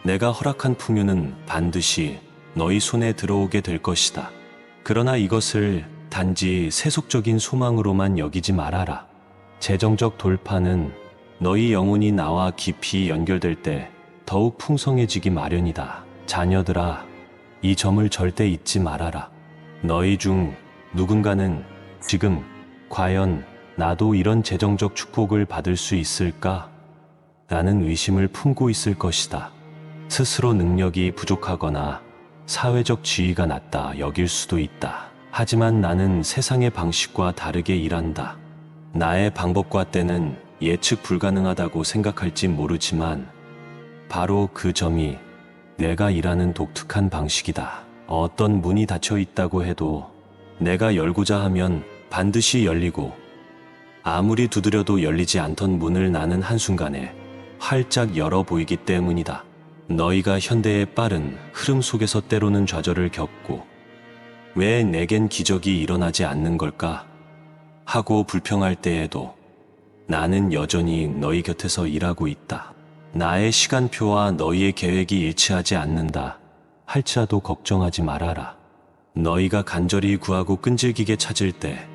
Speaker 1: 내가 허락한 풍요는 반드시 너희 손에 들어오게 될 것이다. 그러나 이것을 단지 세속적인 소망으로만 여기지 말아라. 재정적 돌파는 너희 영혼이 나와 깊이 연결될 때 더욱 풍성해지기 마련이다. 자녀들아, 이 점을 절대 잊지 말아라. 너희 중 누군가는 지금 과연 나도 이런 재정적 축복을 받을 수 있을까? 라는 의심을 품고 있을 것이다. 스스로 능력이 부족하거나 사회적 지위가 낮다 여길 수도 있다. 하지만 나는 세상의 방식과 다르게 일한다. 나의 방법과 때는 예측 불가능하다고 생각할지 모르지만 바로 그 점이 내가 일하는 독특한 방식이다. 어떤 문이 닫혀 있다고 해도 내가 열고자 하면 반드시 열리고, 아무리 두드려도 열리지 않던 문을 나는 한순간에 활짝 열어 보이기 때문이다. 너희가 현대의 빠른 흐름 속에서 때로는 좌절을 겪고 왜 내겐 기적이 일어나지 않는 걸까 하고 불평할 때에도 나는 여전히 너희 곁에서 일하고 있다. 나의 시간표와 너희의 계획이 일치하지 않는다 할지라도 걱정하지 말아라. 너희가 간절히 구하고 끈질기게 찾을 때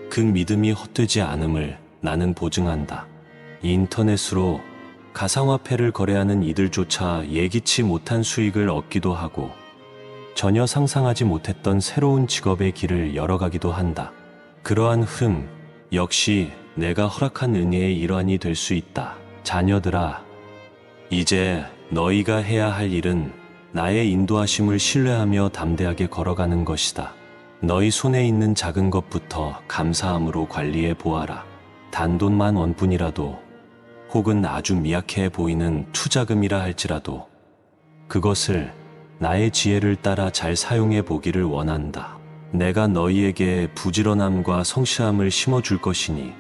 Speaker 1: 그 믿음이 헛되지 않음을 나는 보증한다. 인터넷으로 가상화폐를 거래하는 이들조차 예기치 못한 수익을 얻기도 하고 전혀 상상하지 못했던 새로운 직업의 길을 열어가기도 한다. 그러한 흐름 역시 내가 허락한 은혜의 일환이 될 수 있다. 자녀들아, 이제 너희가 해야 할 일은 나의 인도하심을 신뢰하며 담대하게 걸어가는 것이다. 너희 손에 있는 작은 것부터 감사함으로 관리해 보아라. 단돈만 원뿐이라도, 혹은 아주 미약해 보이는 투자금이라 할지라도 그것을 나의 지혜를 따라 잘 사용해 보기를 원한다. 내가 너희에게 부지런함과 성실함을 심어줄 것이니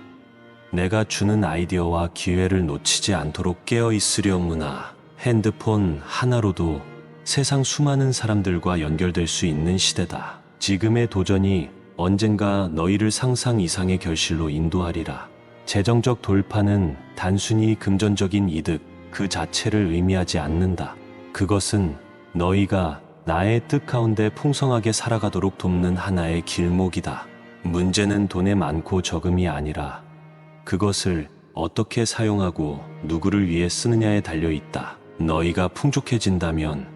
Speaker 1: 내가 주는 아이디어와 기회를 놓치지 않도록 깨어 있으려무나. 핸드폰 하나로도 세상 수많은 사람들과 연결될 수 있는 시대다. 지금의 도전이 언젠가 너희를 상상 이상의 결실로 인도하리라. 재정적 돌파는 단순히 금전적인 이득 그 자체를 의미하지 않는다. 그것은 너희가 나의 뜻 가운데 풍성하게 살아가도록 돕는 하나의 길목이다. 문제는 돈의 많고 적음이 아니라 그것을 어떻게 사용하고 누구를 위해 쓰느냐에 달려 있다. 너희가 풍족해진다면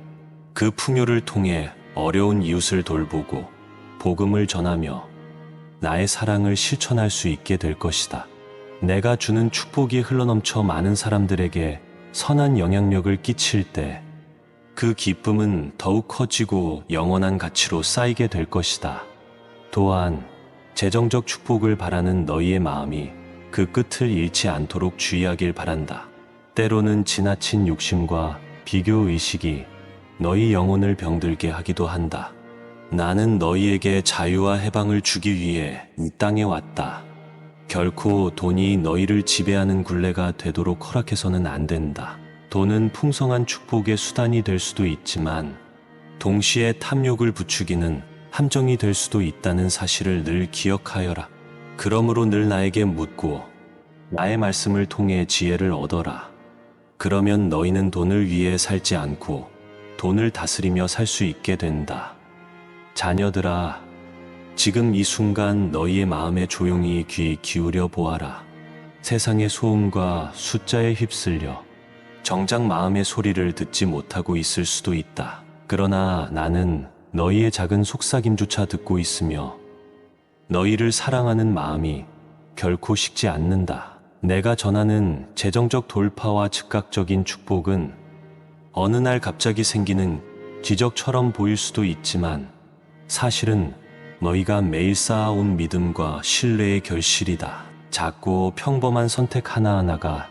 Speaker 1: 그 풍요를 통해 어려운 이웃을 돌보고 복음을 전하며 나의 사랑을 실천할 수 있게 될 것이다. 내가 주는 축복이 흘러넘쳐 많은 사람들에게 선한 영향력을 끼칠 때 그 기쁨은 더욱 커지고 영원한 가치로 쌓이게 될 것이다. 또한 재정적 축복을 바라는 너희의 마음이 그 끝을 잃지 않도록 주의하길 바란다. 때로는 지나친 욕심과 비교의식이 너희 영혼을 병들게 하기도 한다. 나는 너희에게 자유와 해방을 주기 위해 이 땅에 왔다. 결코 돈이 너희를 지배하는 굴레가 되도록 허락해서는 안 된다. 돈은 풍성한 축복의 수단이 될 수도 있지만 동시에 탐욕을 부추기는 함정이 될 수도 있다는 사실을 늘 기억하여라. 그러므로 늘 나에게 묻고 나의 말씀을 통해 지혜를 얻어라. 그러면 너희는 돈을 위해 살지 않고 돈을 다스리며 살 수 있게 된다. 자녀들아, 지금 이 순간 너희의 마음에 조용히 귀 기울여 보아라. 세상의 소음과 숫자에 휩쓸려 정작 마음의 소리를 듣지 못하고 있을 수도 있다. 그러나 나는 너희의 작은 속삭임조차 듣고 있으며 너희를 사랑하는 마음이 결코 식지 않는다. 내가 전하는 재정적 돌파와 즉각적인 축복은 어느 날 갑자기 생기는 기적처럼 보일 수도 있지만 사실은 너희가 매일 쌓아온 믿음과 신뢰의 결실이다. 작고 평범한 선택 하나하나가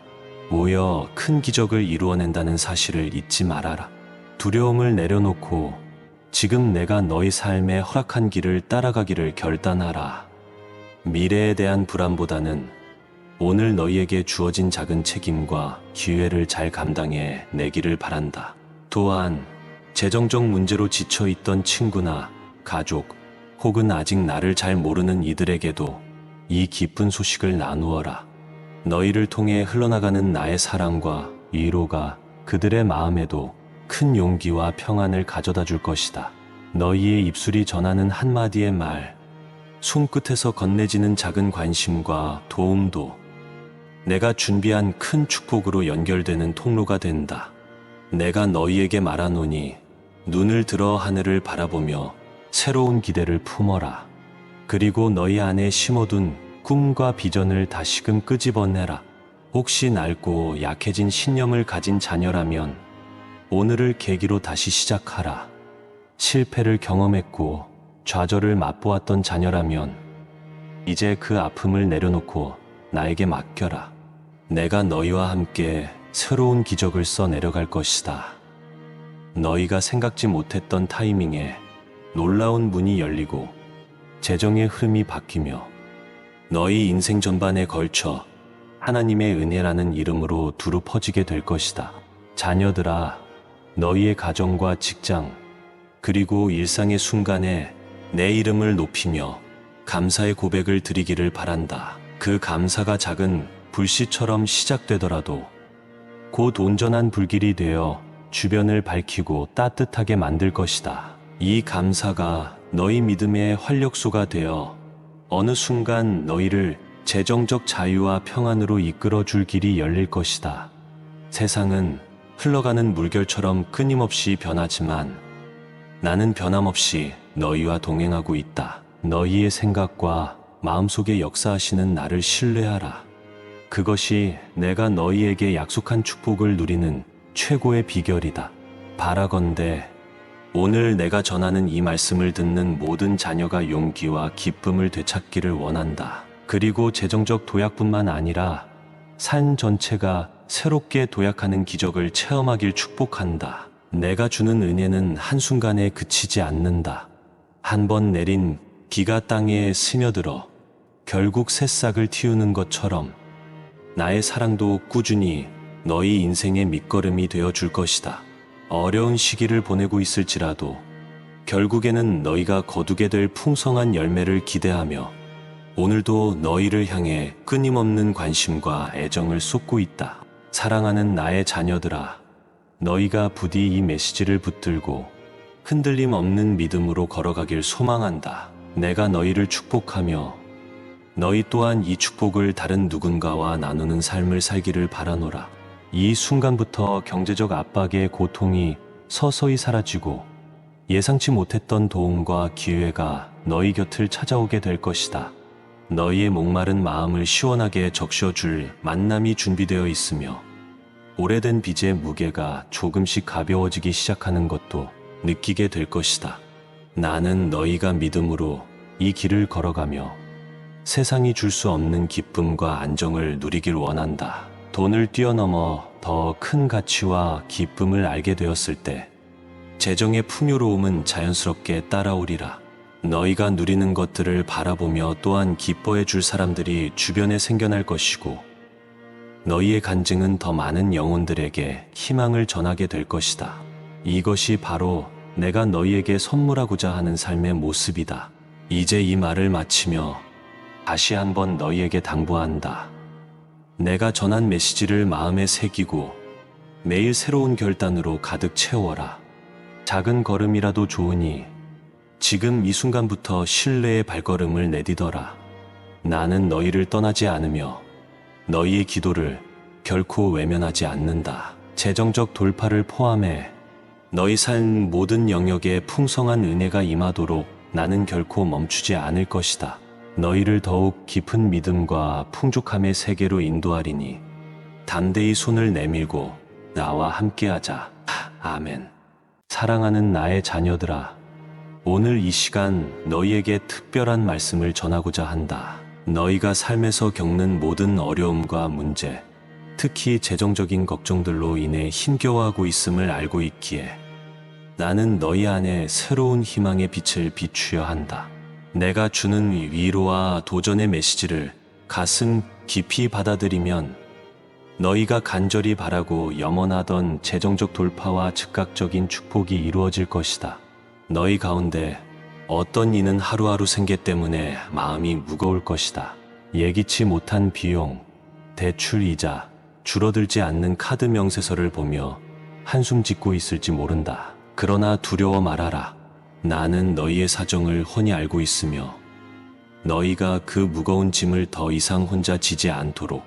Speaker 1: 모여 큰 기적을 이루어낸다는 사실을 잊지 말아라. 두려움을 내려놓고 지금 내가 너희 삶에 허락한 길을 따라가기를 결단하라. 미래에 대한 불안보다는 오늘 너희에게 주어진 작은 책임과 기회를 잘 감당해 내기를 바란다. 또한 재정적 문제로 지쳐있던 친구나 가족 혹은 아직 나를 잘 모르는 이들에게도 이 기쁜 소식을 나누어라. 너희를 통해 흘러나가는 나의 사랑과 위로가 그들의 마음에도 큰 용기와 평안을 가져다 줄 것이다. 너희의 입술이 전하는 한마디의 말, 손끝에서 건네지는 작은 관심과 도움도 내가 준비한 큰 축복으로 연결되는 통로가 된다. 내가 너희에게 말하노니 눈을 들어 하늘을 바라보며 새로운 기대를 품어라. 그리고 너희 안에 심어둔 꿈과 비전을 다시금 끄집어내라. 혹시 낡고 약해진 신념을 가진 자녀라면 오늘을 계기로 다시 시작하라. 실패를 경험했고 좌절을 맛보았던 자녀라면 이제 그 아픔을 내려놓고 나에게 맡겨라. 내가 너희와 함께 새로운 기적을 써 내려갈 것이다. 너희가 생각지 못했던 타이밍에 놀라운 문이 열리고 재정의 흐름이 바뀌며 너희 인생 전반에 걸쳐 하나님의 은혜라는 이름으로 두루 퍼지게 될 것이다. 자녀들아, 너희의 가정과 직장, 그리고 일상의 순간에 내 이름을 높이며 감사의 고백을 드리기를 바란다. 그 감사가 작은 불씨처럼 시작되더라도 곧 온전한 불길이 되어 주변을 밝히고 따뜻하게 만들 것이다. 이 감사가 너희 믿음의 활력소가 되어 어느 순간 너희를 재정적 자유와 평안으로 이끌어 줄 길이 열릴 것이다. 세상은 흘러가는 물결처럼 끊임없이 변하지만 나는 변함없이 너희와 동행하고 있다. 너희의 생각과 마음속에 역사하시는 나를 신뢰하라. 그것이 내가 너희에게 약속한 축복을 누리는 최고의 비결이다. 바라건대 오늘 내가 전하는 이 말씀을 듣는 모든 자녀가 용기와 기쁨을 되찾기를 원한다. 그리고 재정적 도약뿐만 아니라 삶 전체가 새롭게 도약하는 기적을 체험하길 축복한다. 내가 주는 은혜는 한순간에 그치지 않는다. 한 번 내린 비가 땅에 스며들어 결국 새싹을 틔우는 것처럼 나의 사랑도 꾸준히 너희 인생의 밑거름이 되어 줄 것이다. 어려운 시기를 보내고 있을지라도 결국에는 너희가 거두게 될 풍성한 열매를 기대하며 오늘도 너희를 향해 끊임없는 관심과 애정을 쏟고 있다. 사랑하는 나의 자녀들아, 너희가 부디 이 메시지를 붙들고 흔들림 없는 믿음으로 걸어가길 소망한다. 내가 너희를 축복하며 너희 또한 이 축복을 다른 누군가와 나누는 삶을 살기를 바라노라. 이 순간부터 경제적 압박의 고통이 서서히 사라지고 예상치 못했던 도움과 기회가 너희 곁을 찾아오게 될 것이다. 너희의 목마른 마음을 시원하게 적셔줄 만남이 준비되어 있으며 오래된 빚의 무게가 조금씩 가벼워지기 시작하는 것도 느끼게 될 것이다. 나는 너희가 믿음으로 이 길을 걸어가며 세상이 줄 수 없는 기쁨과 안정을 누리길 원한다. 돈을 뛰어넘어 더 큰 가치와 기쁨을 알게 되었을 때 재정의 풍요로움은 자연스럽게 따라오리라. 너희가 누리는 것들을 바라보며 또한 기뻐해 줄 사람들이 주변에 생겨날 것이고 너희의 간증은 더 많은 영혼들에게 희망을 전하게 될 것이다. 이것이 바로 내가 너희에게 선물하고자 하는 삶의 모습이다. 이제 이 말을 마치며 다시 한번 너희에게 당부한다. 내가 전한 메시지를 마음에 새기고 매일 새로운 결단으로 가득 채워라. 작은 걸음이라도 좋으니 지금 이 순간부터 신뢰의 발걸음을 내디뎌라. 나는 너희를 떠나지 않으며 너희의 기도를 결코 외면하지 않는다. 재정적 돌파를 포함해 너희 삶 모든 영역에 풍성한 은혜가 임하도록 나는 결코 멈추지 않을 것이다. 너희를 더욱 깊은 믿음과 풍족함의 세계로 인도하리니 담대히 손을 내밀고 나와 함께하자. 아멘. 사랑하는 나의 자녀들아, 오늘 이 시간 너희에게 특별한 말씀을 전하고자 한다. 너희가 삶에서 겪는 모든 어려움과 문제, 특히 재정적인 걱정들로 인해 힘겨워하고 있음을 알고 있기에 나는 너희 안에 새로운 희망의 빛을 비추려 한다. 내가 주는 위로와 도전의 메시지를 가슴 깊이 받아들이면 너희가 간절히 바라고 염원하던 재정적 돌파와 즉각적인 축복이 이루어질 것이다. 너희 가운데 어떤 이는 하루하루 생계 때문에 마음이 무거울 것이다. 예기치 못한 비용, 대출 이자, 줄어들지 않는 카드 명세서를 보며 한숨 짓고 있을지 모른다. 그러나 두려워 말아라. 나는 너희의 사정을 훤히 알고 있으며 너희가 그 무거운 짐을 더 이상 혼자 지지 않도록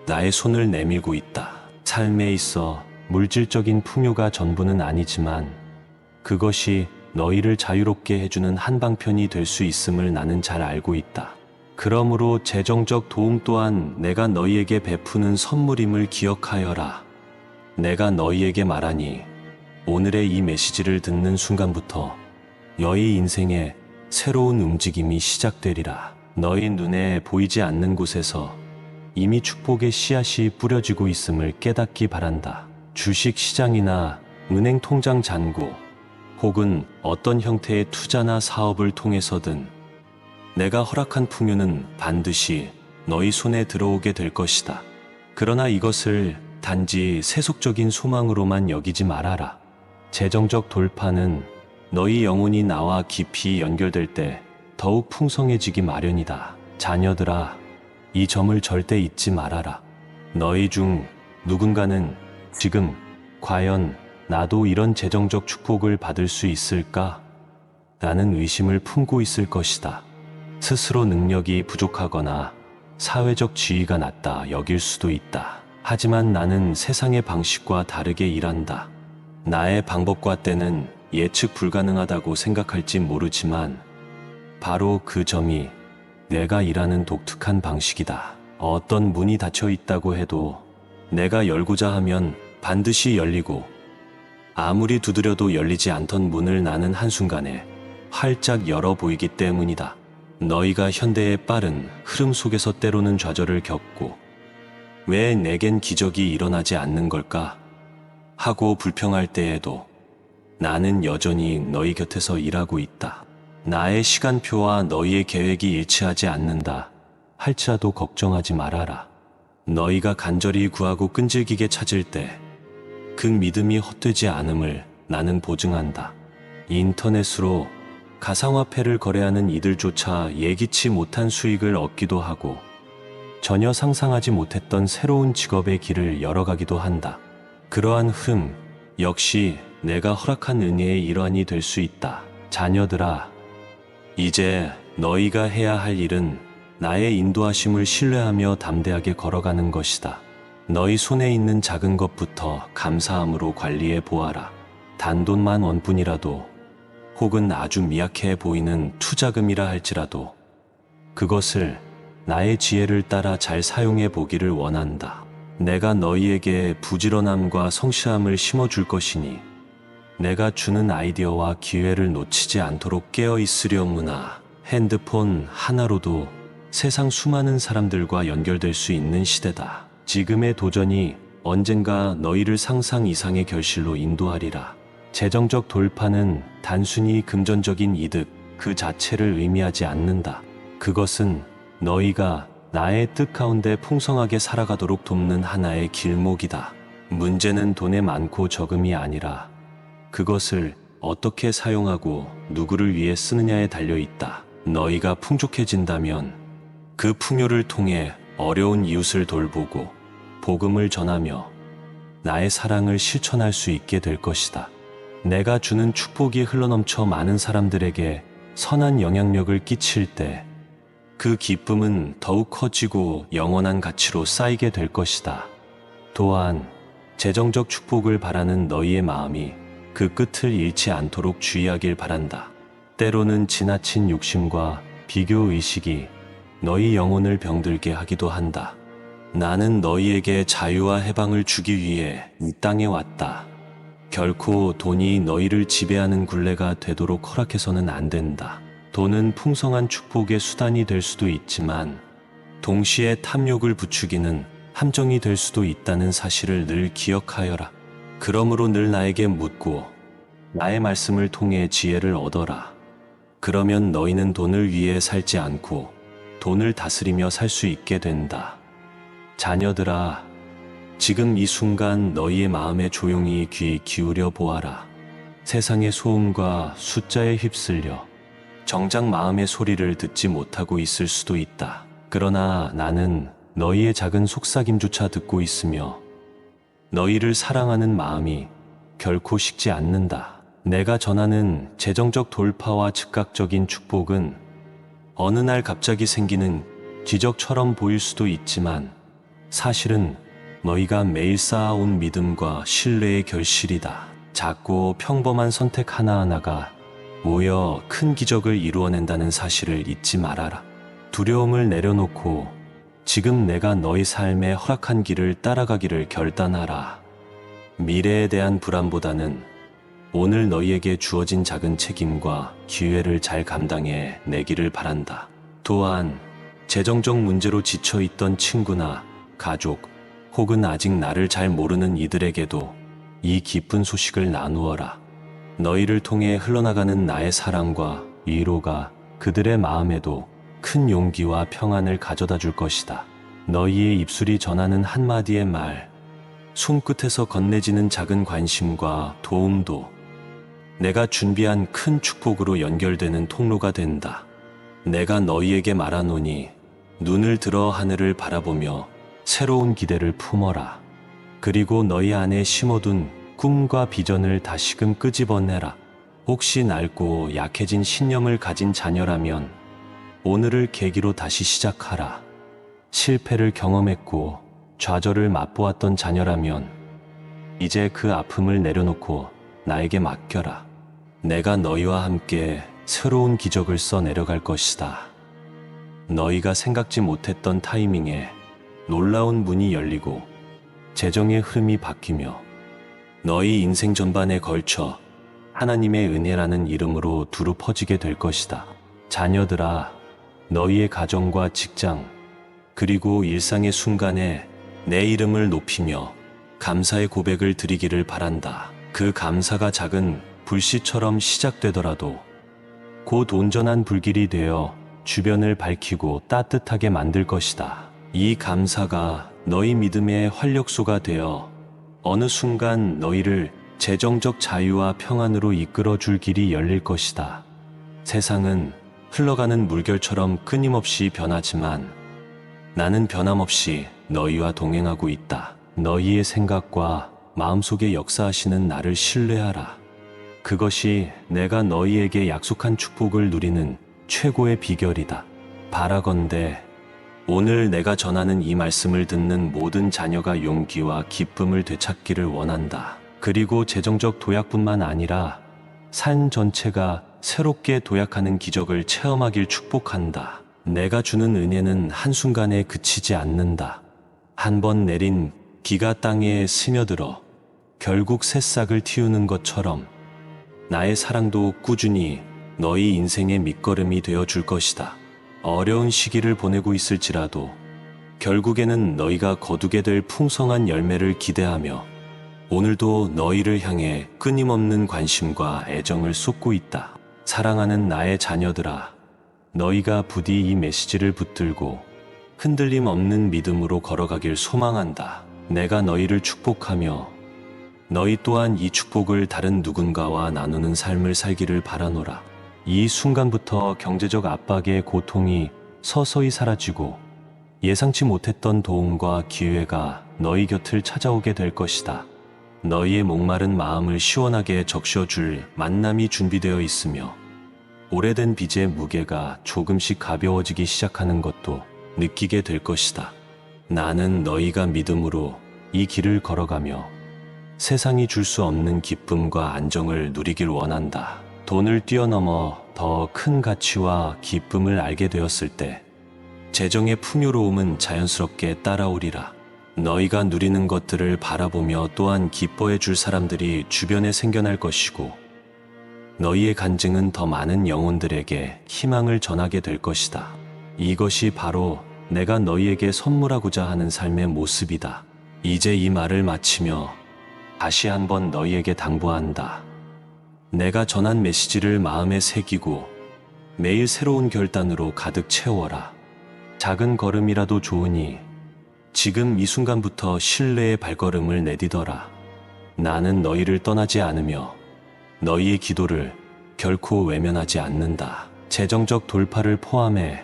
Speaker 1: 나의 손을 내밀고 있다. 삶에 있어 물질적인 풍요가 전부는 아니지만 그것이 너희를 자유롭게 해주는 한방편이 될 수 있음을 나는 잘 알고 있다. 그러므로 재정적 도움 또한 내가 너희에게 베푸는 선물임을 기억하여라. 내가 너희에게 말하니 오늘의 이 메시지를 듣는 순간부터 너희 인생에 새로운 움직임이 시작되리라. 너희 눈에 보이지 않는 곳에서 이미 축복의 씨앗이 뿌려지고 있음을 깨닫기 바란다. 주식 시장이나 은행 통장 잔고 혹은 어떤 형태의 투자나 사업을 통해서든 내가 허락한 풍요는 반드시 너희 손에 들어오게 될 것이다. 그러나 이것을 단지 세속적인 소망으로만 여기지 말아라. 재정적 돌파는 너희 영혼이 나와 깊이 연결될 때 더욱 풍성해지기 마련이다. 자녀들아, 이 점을 절대 잊지 말아라. 너희 중 누군가는 지금 과연 나도 이런 재정적 축복을 받을 수 있을까? 라는 의심을 품고 있을 것이다. 스스로 능력이 부족하거나 사회적 지위가 낮다 여길 수도 있다. 하지만 나는 세상의 방식과 다르게 일한다. 나의 방법과 때는 예측 불가능하다고 생각할지 모르지만 바로 그 점이 내가 일하는 독특한 방식이다. 어떤 문이 닫혀 있다고 해도 내가 열고자 하면 반드시 열리고 아무리 두드려도 열리지 않던 문을 나는 한순간에 활짝 열어 보이기 때문이다. 너희가 현대의 빠른 흐름 속에서 때로는 좌절을 겪고 왜 내겐 기적이 일어나지 않는 걸까? 하고 불평할 때에도 나는 여전히 너희 곁에서 일하고 있다. 나의 시간표와 너희의 계획이 일치하지 않는다 할지라도 걱정하지 말아라. 너희가 간절히 구하고 끈질기게 찾을 때 그 믿음이 헛되지 않음을 나는 보증한다. 인터넷으로 가상화폐를 거래하는 이들조차 예기치 못한 수익을 얻기도 하고 전혀 상상하지 못했던 새로운 직업의 길을 열어가기도 한다. 그러한 흐름 역시 내가 허락한 은혜의 일환이 될 수 있다. 자녀들아, 이제 너희가 해야 할 일은 나의 인도하심을 신뢰하며 담대하게 걸어가는 것이다. 너희 손에 있는 작은 것부터 감사함으로 관리해 보아라. 단돈만 원뿐이라도 혹은 아주 미약해 보이는 투자금이라 할지라도 그것을 나의 지혜를 따라 잘 사용해 보기를 원한다. 내가 너희에게 부지런함과 성실함을 심어줄 것이니 내가 주는 아이디어와 기회를 놓치지 않도록 깨어 있으려무나. 핸드폰 하나로도 세상 수많은 사람들과 연결될 수 있는 시대다. 지금의 도전이 언젠가 너희를 상상 이상의 결실로 인도하리라. 재정적 돌파는 단순히 금전적인 이득 그 자체를 의미하지 않는다. 그것은 너희가 나의 뜻 가운데 풍성하게 살아가도록 돕는 하나의 길목이다. 문제는 돈의 많고 적음이 아니라 그것을 어떻게 사용하고 누구를 위해 쓰느냐에 달려 있다. 너희가 풍족해진다면 그 풍요를 통해 어려운 이웃을 돌보고 복음을 전하며 나의 사랑을 실천할 수 있게 될 것이다. 내가 주는 축복이 흘러넘쳐 많은 사람들에게 선한 영향력을 끼칠 때 그 기쁨은 더욱 커지고 영원한 가치로 쌓이게 될 것이다. 또한 재정적 축복을 바라는 너희의 마음이 그 끝을 잃지 않도록 주의하길 바란다. 때로는 지나친 욕심과 비교의식이 너희 영혼을 병들게 하기도 한다. 나는 너희에게 자유와 해방을 주기 위해 이 땅에 왔다. 결코 돈이 너희를 지배하는 굴레가 되도록 허락해서는 안 된다. 돈은 풍성한 축복의 수단이 될 수도 있지만 동시에 탐욕을 부추기는 함정이 될 수도 있다는 사실을 늘 기억하여라. 그러므로 늘 나에게 묻고 나의 말씀을 통해 지혜를 얻어라. 그러면 너희는 돈을 위해 살지 않고 돈을 다스리며 살 수 있게 된다. 자녀들아, 지금 이 순간 너희의 마음에 조용히 귀 기울여 보아라. 세상의 소음과 숫자에 휩쓸려 정작 마음의 소리를 듣지 못하고 있을 수도 있다. 그러나 나는 너희의 작은 속삭임조차 듣고 있으며 너희를 사랑하는 마음이 결코 식지 않는다. 내가 전하는 재정적 돌파와 즉각적인 축복은 어느 날 갑자기 생기는 기적처럼 보일 수도 있지만 사실은 너희가 매일 쌓아온 믿음과 신뢰의 결실이다. 작고 평범한 선택 하나하나가 모여 큰 기적을 이루어낸다는 사실을 잊지 말아라. 두려움을 내려놓고 지금 내가 너희 삶에 허락한 길을 따라가기를 결단하라. 미래에 대한 불안보다는 오늘 너희에게 주어진 작은 책임과 기회를 잘 감당해 내기를 바란다. 또한 재정적 문제로 지쳐있던 친구나 가족 혹은 아직 나를 잘 모르는 이들에게도 이 기쁜 소식을 나누어라. 너희를 통해 흘러나가는 나의 사랑과 위로가 그들의 마음에도 큰 용기와 평안을 가져다 줄 것이다. 너희의 입술이 전하는 한마디의 말, 손끝에서 건네지는 작은 관심과 도움도 내가 준비한 큰 축복으로 연결되는 통로가 된다. 내가 너희에게 말하노니 눈을 들어 하늘을 바라보며 새로운 기대를 품어라. 그리고 너희 안에 심어둔 꿈과 비전을 다시금 끄집어내라. 혹시 낡고 약해진 신념을 가진 자녀라면 오늘을 계기로 다시 시작하라. 실패를 경험했고 좌절을 맛보았던 자녀라면 이제 그 아픔을 내려놓고 나에게 맡겨라. 내가 너희와 함께 새로운 기적을 써 내려갈 것이다. 너희가 생각지 못했던 타이밍에 놀라운 문이 열리고 재정의 흐름이 바뀌며 너희 인생 전반에 걸쳐 하나님의 은혜라는 이름으로 두루 퍼지게 될 것이다. 자녀들아, 너희의 가정과 직장 그리고 일상의 순간에 내 이름을 높이며 감사의 고백을 드리기를 바란다. 그 감사가 작은 불씨처럼 시작되더라도 곧 온전한 불길이 되어 주변을 밝히고 따뜻하게 만들 것이다. 이 감사가 너희 믿음의 활력소가 되어 어느 순간 너희를 재정적 자유와 평안으로 이끌어 줄 길이 열릴 것이다. 세상은 흘러가는 물결처럼 끊임없이 변하지만 나는 변함없이 너희와 동행하고 있다. 너희의 생각과 마음속에 역사하시는 나를 신뢰하라. 그것이 내가 너희에게 약속한 축복을 누리는 최고의 비결이다. 바라건대 오늘 내가 전하는 이 말씀을 듣는 모든 자녀가 용기와 기쁨을 되찾기를 원한다. 그리고 재정적 도약뿐만 아니라 삶 전체가 새롭게 도약하는 기적을 체험하길 축복한다. 내가 주는 은혜는 한순간에 그치지 않는다. 한 번 내린 비가 땅에 스며들어 결국 새싹을 틔우는 것처럼 나의 사랑도 꾸준히 너희 인생의 밑거름이 되어 줄 것이다. 어려운 시기를 보내고 있을지라도 결국에는 너희가 거두게 될 풍성한 열매를 기대하며 오늘도 너희를 향해 끊임없는 관심과 애정을 쏟고 있다. 사랑하는 나의 자녀들아, 너희가 부디 이 메시지를 붙들고 흔들림 없는 믿음으로 걸어가길 소망한다. 내가 너희를 축복하며 너희 또한 이 축복을 다른 누군가와 나누는 삶을 살기를 바라노라. 이 순간부터 경제적 압박의 고통이 서서히 사라지고 예상치 못했던 도움과 기회가 너희 곁을 찾아오게 될 것이다. 너희의 목마른 마음을 시원하게 적셔줄 만남이 준비되어 있으며 오래된 빚의 무게가 조금씩 가벼워지기 시작하는 것도 느끼게 될 것이다. 나는 너희가 믿음으로 이 길을 걸어가며 세상이 줄 수 없는 기쁨과 안정을 누리길 원한다. 돈을 뛰어넘어 더 큰 가치와 기쁨을 알게 되었을 때 재정의 풍요로움은 자연스럽게 따라오리라. 너희가 누리는 것들을 바라보며 또한 기뻐해 줄 사람들이 주변에 생겨날 것이고 너희의 간증은 더 많은 영혼들에게 희망을 전하게 될 것이다. 이것이 바로 내가 너희에게 선물하고자 하는 삶의 모습이다. 이제 이 말을 마치며 다시 한번 너희에게 당부한다. 내가 전한 메시지를 마음에 새기고 매일 새로운 결단으로 가득 채워라. 작은 걸음이라도 좋으니 지금 이 순간부터 신뢰의 발걸음을 내디뎌라. 나는 너희를 떠나지 않으며 너희의 기도를 결코 외면하지 않는다. 재정적 돌파를 포함해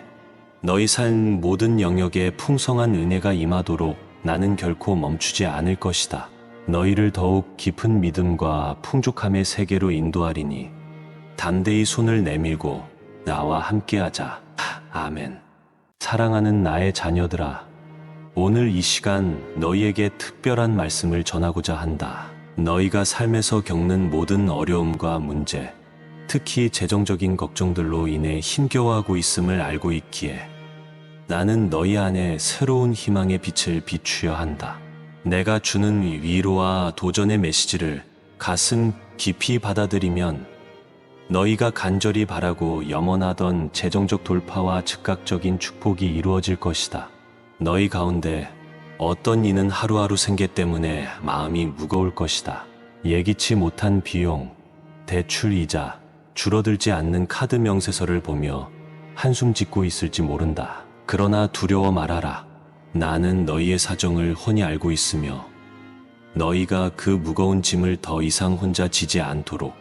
Speaker 1: 너희 삶 모든 영역에 풍성한 은혜가 임하도록 나는 결코 멈추지 않을 것이다. 너희를 더욱 깊은 믿음과 풍족함의 세계로 인도하리니 담대히 손을 내밀고 나와 함께하자. 아멘. 사랑하는 나의 자녀들아, 오늘 이 시간 너희에게 특별한 말씀을 전하고자 한다. 너희가 삶에서 겪는 모든 어려움과 문제, 특히 재정적인 걱정들로 인해 힘겨워하고 있음을 알고 있기에 나는 너희 안에 새로운 희망의 빛을 비추려 한다. 내가 주는 위로와 도전의 메시지를 가슴 깊이 받아들이면 너희가 간절히 바라고 염원하던 재정적 돌파와 즉각적인 축복이 이루어질 것이다. 너희 가운데 어떤 이는 하루하루 생계 때문에 마음이 무거울 것이다. 예기치 못한 비용, 대출 이자, 줄어들지 않는 카드 명세서를 보며 한숨 짓고 있을지 모른다. 그러나 두려워 말아라. 나는 너희의 사정을 훤히 알고 있으며 너희가 그 무거운 짐을 더 이상 혼자 지지 않도록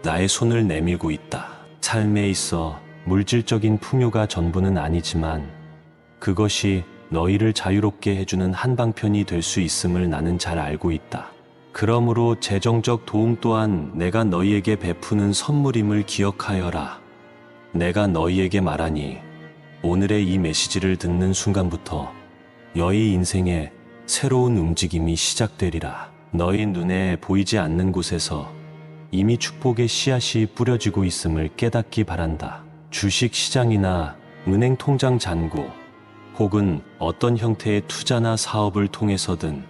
Speaker 1: 나의 손을 내밀고 있다. 삶에 있어 물질적인 풍요가 전부는 아니지만 그것이 너희를 자유롭게 해주는 한방편이 될 수 있음을 나는 잘 알고 있다. 그러므로 재정적 도움 또한 내가 너희에게 베푸는 선물임을 기억하여라. 내가 너희에게 말하니 오늘의 이 메시지를 듣는 순간부터 너희 인생에 새로운 움직임이 시작되리라. 너희 눈에 보이지 않는 곳에서 이미 축복의 씨앗이 뿌려지고 있음을 깨닫기 바란다. 주식 시장이나 은행 통장 잔고 혹은 어떤 형태의 투자나 사업을 통해서든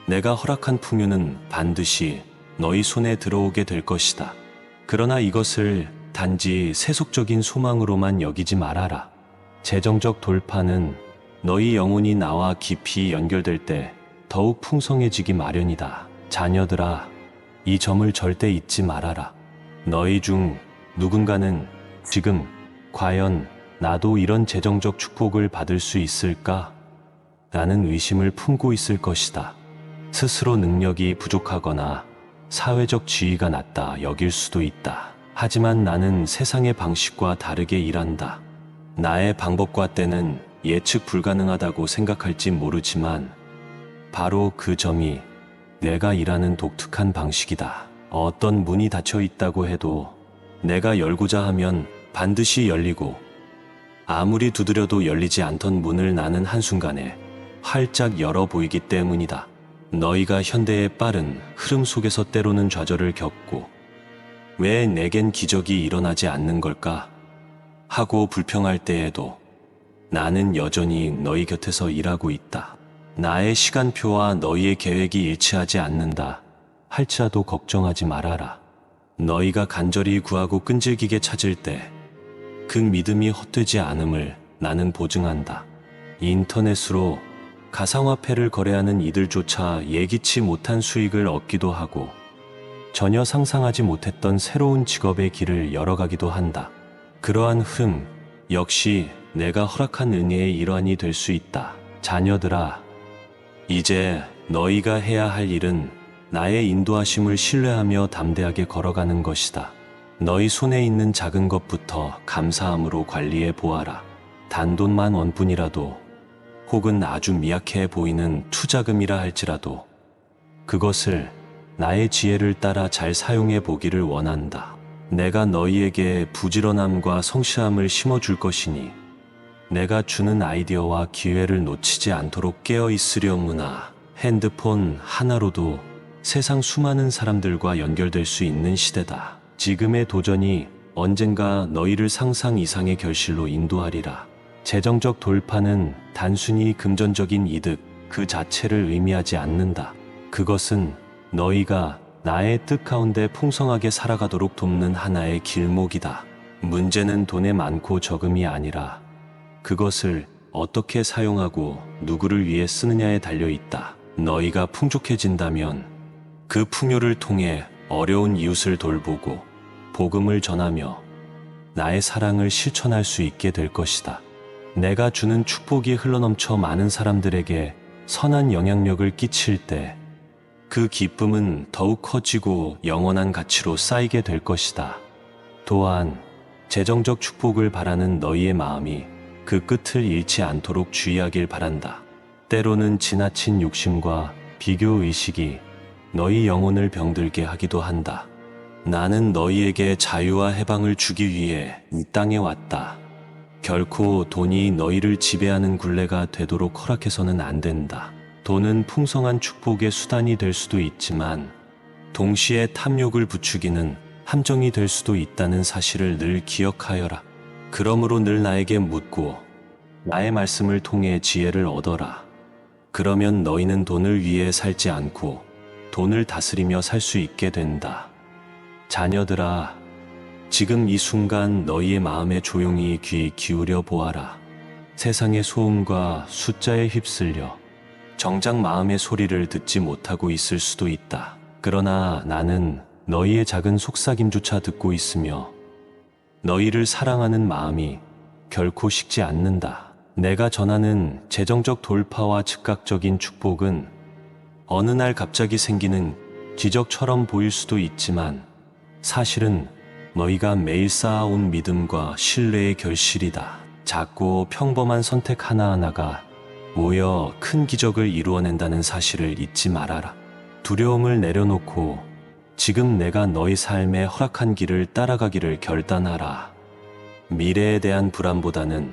Speaker 1: 내가 허락한 풍요는 반드시 너희 손에 들어오게 될 것이다. 그러나 이것을 단지 세속적인 소망으로만 여기지 말아라. 재정적 돌파는 너희 영혼이 나와 깊이 연결될 때 더욱 풍성해지기 마련이다. 자녀들아, 이 점을 절대 잊지 말아라. 너희 중 누군가는 지금 과연 나도 이런 재정적 축복을 받을 수 있을까? 라는 의심을 품고 있을 것이다. 스스로 능력이 부족하거나 사회적 지위가 낮다 여길 수도 있다. 하지만 나는 세상의 방식과 다르게 일한다. 나의 방법과 때는 예측 불가능하다고 생각할지 모르지만 바로 그 점이 내가 일하는 독특한 방식이다. 어떤 문이 닫혀 있다고 해도 내가 열고자 하면 반드시 열리고 아무리 두드려도 열리지 않던 문을 나는 한순간에 활짝 열어 보이기 때문이다. 너희가 현대의 빠른 흐름 속에서 때로는 좌절을 겪고 왜 내겐 기적이 일어나지 않는 걸까? 하고 불평할 때에도 나는 여전히 너희 곁에서 일하고 있다. 나의 시간표와 너희의 계획이 일치하지 않는다 할지라도 걱정하지 말아라. 너희가 간절히 구하고 끈질기게 찾을 때 그 믿음이 헛되지 않음을 나는 보증한다. 인터넷으로 가상화폐를 거래하는 이들조차 예기치 못한 수익을 얻기도 하고 전혀 상상하지 못했던 새로운 직업의 길을 열어가기도 한다. 그러한 흐름 역시 내가 허락한 은혜의 일환이 될 수 있다. 자녀들아, 이제 너희가 해야 할 일은 나의 인도하심을 신뢰하며 담대하게 걸어가는 것이다. 너희 손에 있는 작은 것부터 감사함으로 관리해 보아라. 단돈 10,000원뿐이라도 혹은 아주 미약해 보이는 투자금이라 할지라도 그것을 나의 지혜를 따라 잘 사용해 보기를 원한다. 내가 너희에게 부지런함과 성실함을 심어줄 것이니 내가 주는 아이디어와 기회를 놓치지 않도록 깨어 있으려무나. 핸드폰 하나로도 세상 수많은 사람들과 연결될 수 있는 시대다. 지금의 도전이 언젠가 너희를 상상 이상의 결실로 인도하리라. 재정적 돌파는 단순히 금전적인 이득 그 자체를 의미하지 않는다. 그것은 너희가 나의 뜻 가운데 풍성하게 살아가도록 돕는 하나의 길목이다. 문제는 돈의 많고 적음이 아니라 그것을 어떻게 사용하고 누구를 위해 쓰느냐에 달려 있다. 너희가 풍족해진다면 그 풍요를 통해 어려운 이웃을 돌보고 복음을 전하며 나의 사랑을 실천할 수 있게 될 것이다. 내가 주는 축복이 흘러넘쳐 많은 사람들에게 선한 영향력을 끼칠 때 그 기쁨은 더욱 커지고 영원한 가치로 쌓이게 될 것이다. 또한 재정적 축복을 바라는 너희의 마음이 그 끝을 잃지 않도록 주의하길 바란다. 때로는 지나친 욕심과 비교의식이 너희 영혼을 병들게 하기도 한다. 나는 너희에게 자유와 해방을 주기 위해 이 땅에 왔다. 결코 돈이 너희를 지배하는 굴레가 되도록 허락해서는 안 된다. 돈은 풍성한 축복의 수단이 될 수도 있지만 동시에 탐욕을 부추기는 함정이 될 수도 있다는 사실을 늘 기억하여라. 그러므로 늘 나에게 묻고 나의 말씀을 통해 지혜를 얻어라. 그러면 너희는 돈을 위해 살지 않고 돈을 다스리며 살 수 있게 된다. 자녀들아, 지금 이 순간 너희의 마음에 조용히 귀 기울여 보아라. 세상의 소음과 숫자에 휩쓸려 정작 마음의 소리를 듣지 못하고 있을 수도 있다. 그러나 나는 너희의 작은 속삭임조차 듣고 있으며 너희를 사랑하는 마음이 결코 식지 않는다. 내가 전하는 재정적 돌파와 즉각적인 축복은 어느 날 갑자기 생기는 기적처럼 보일 수도 있지만 사실은 너희가 매일 쌓아온 믿음과 신뢰의 결실이다. 작고 평범한 선택 하나하나가 모여 큰 기적을 이루어낸다는 사실을 잊지 말아라. 두려움을 내려놓고 지금 내가 너희 삶에 허락한 길을 따라가기를 결단하라. 미래에 대한 불안보다는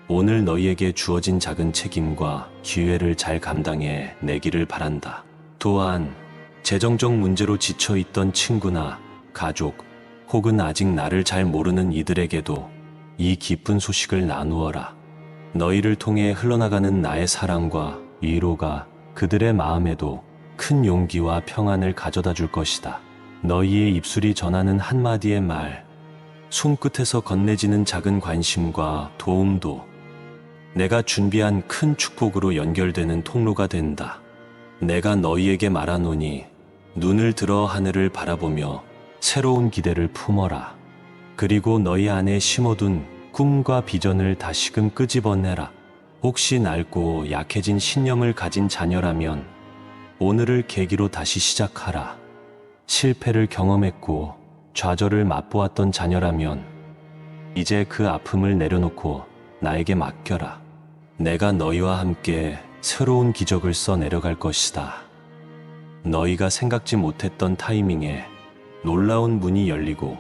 Speaker 1: 오늘 너희에게 주어진 작은 책임과 기회를 잘 감당해 내기를 바란다. 또한 재정적 문제로 지쳐있던 친구나 가족 혹은 아직 나를 잘 모르는 이들에게도 이 기쁜 소식을 나누어라. 너희를 통해 흘러나가는 나의 사랑과 위로가 그들의 마음에도 큰 용기와 평안을 가져다 줄 것이다. 너희의 입술이 전하는 한마디의 말, 손끝에서 건네지는 작은 관심과 도움도 내가 준비한 큰 축복으로 연결되는 통로가 된다. 내가 너희에게 말하노니 눈을 들어 하늘을 바라보며 새로운 기대를 품어라. 그리고 너희 안에 심어둔 꿈과 비전을 다시금 끄집어내라. 혹시 낡고 약해진 신념을 가진 자녀라면 오늘을 계기로 다시 시작하라. 실패를 경험했고 좌절을 맛보았던 자녀라면 이제 그 아픔을 내려놓고 나에게 맡겨라. 내가 너희와 함께 새로운 기적을 써 내려갈 것이다. 너희가 생각지 못했던 타이밍에 놀라운 문이 열리고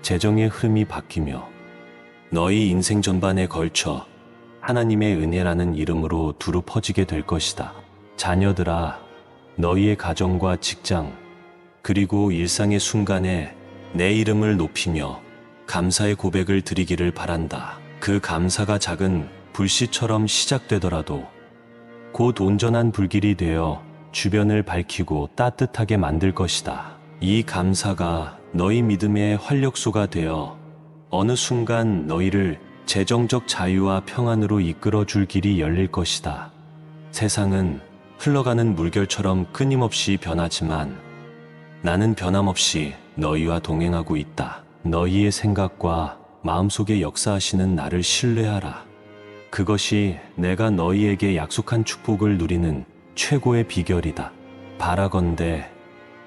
Speaker 1: 재정의 흐름이 바뀌며 너희 인생 전반에 걸쳐 하나님의 은혜라는 이름으로 두루 퍼지게 될 것이다. 자녀들아, 너희의 가정과 직장 그리고 일상의 순간에 내 이름을 높이며 감사의 고백을 드리기를 바란다. 그 감사가 작은 불씨처럼 시작되더라도 곧 온전한 불길이 되어 주변을 밝히고 따뜻하게 만들 것이다. 이 감사가 너희 믿음의 활력소가 되어 어느 순간 너희를 재정적 자유와 평안으로 이끌어 줄 길이 열릴 것이다. 세상은 흘러가는 물결처럼 끊임없이 변하지만 나는 변함없이 너희와 동행하고 있다. 너희의 생각과 마음속에 역사하시는 나를 신뢰하라. 그것이 내가 너희에게 약속한 축복을 누리는 최고의 비결이다. 바라건대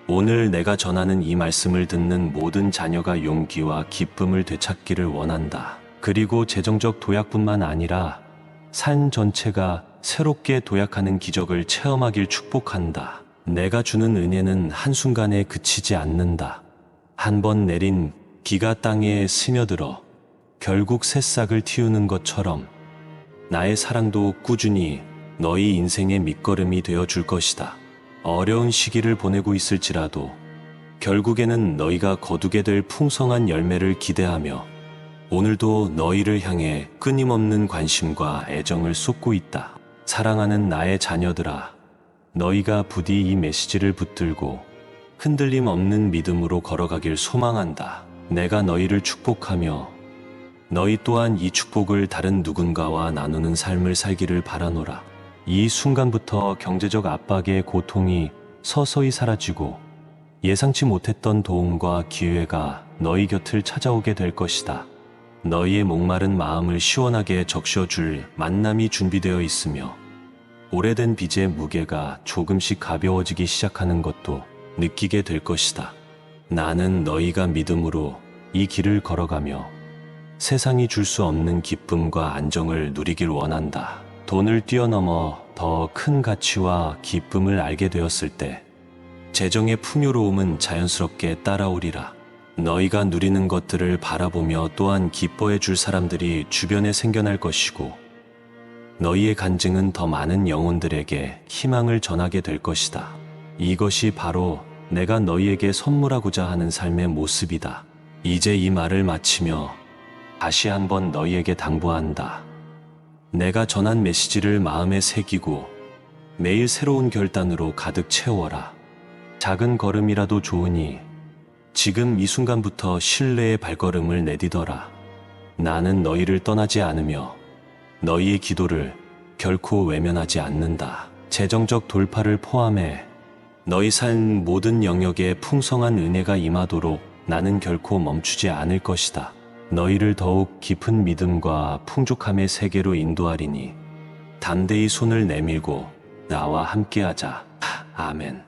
Speaker 1: 오늘 내가 전하는 이 말씀을 듣는 모든 자녀가 용기와 기쁨을 되찾기를 원한다. 그리고 재정적 도약뿐만 아니라 삶 전체가 새롭게 도약하는 기적을 체험하길 축복한다. 내가 주는 은혜는 한순간에 그치지 않는다. 한 번 내린 비가 땅에 스며들어 결국 새싹을 틔우는 것처럼 나의 사랑도 꾸준히 너희 인생의 밑거름이 되어 줄 것이다. 어려운 시기를 보내고 있을지라도 결국에는 너희가 거두게 될 풍성한 열매를 기대하며 오늘도 너희를 향해 끊임없는 관심과 애정을 쏟고 있다. 사랑하는 나의 자녀들아, 너희가 부디 이 메시지를 붙들고 흔들림 없는 믿음으로 걸어가길 소망한다. 내가 너희를 축복하며 너희 또한 이 축복을 다른 누군가와 나누는 삶을 살기를 바라노라. 이 순간부터 경제적 압박의 고통이 서서히 사라지고 예상치 못했던 도움과 기회가 너희 곁을 찾아오게 될 것이다. 너희의 목마른 마음을 시원하게 적셔줄 만남이 준비되어 있으며 오래된 빚의 무게가 조금씩 가벼워지기 시작하는 것도 느끼게 될 것이다. 나는 너희가 믿음으로 이 길을 걸어가며 세상이 줄 수 없는 기쁨과 안정을 누리길 원한다. 돈을 뛰어넘어 더 큰 가치와 기쁨을 알게 되었을 때 재정의 풍요로움은 자연스럽게 따라오리라. 너희가 누리는 것들을 바라보며 또한 기뻐해 줄 사람들이 주변에 생겨날 것이고 너희의 간증은 더 많은 영혼들에게 희망을 전하게 될 것이다. 이것이 바로 내가 너희에게 선물하고자 하는 삶의 모습이다. 이제 이 말을 마치며 다시 한번 너희에게 당부한다. 내가 전한 메시지를 마음에 새기고 매일 새로운 결단으로 가득 채워라. 작은 걸음이라도 좋으니 지금 이 순간부터 신뢰의 발걸음을 내디뎌라. 나는 너희를 떠나지 않으며 너희의 기도를 결코 외면하지 않는다. 재정적 돌파를 포함해 너희 삶 모든 영역에 풍성한 은혜가 임하도록 나는 결코 멈추지 않을 것이다. 너희를 더욱 깊은 믿음과 풍족함의 세계로 인도하리니 담대히 손을 내밀고 나와 함께하자. 아멘.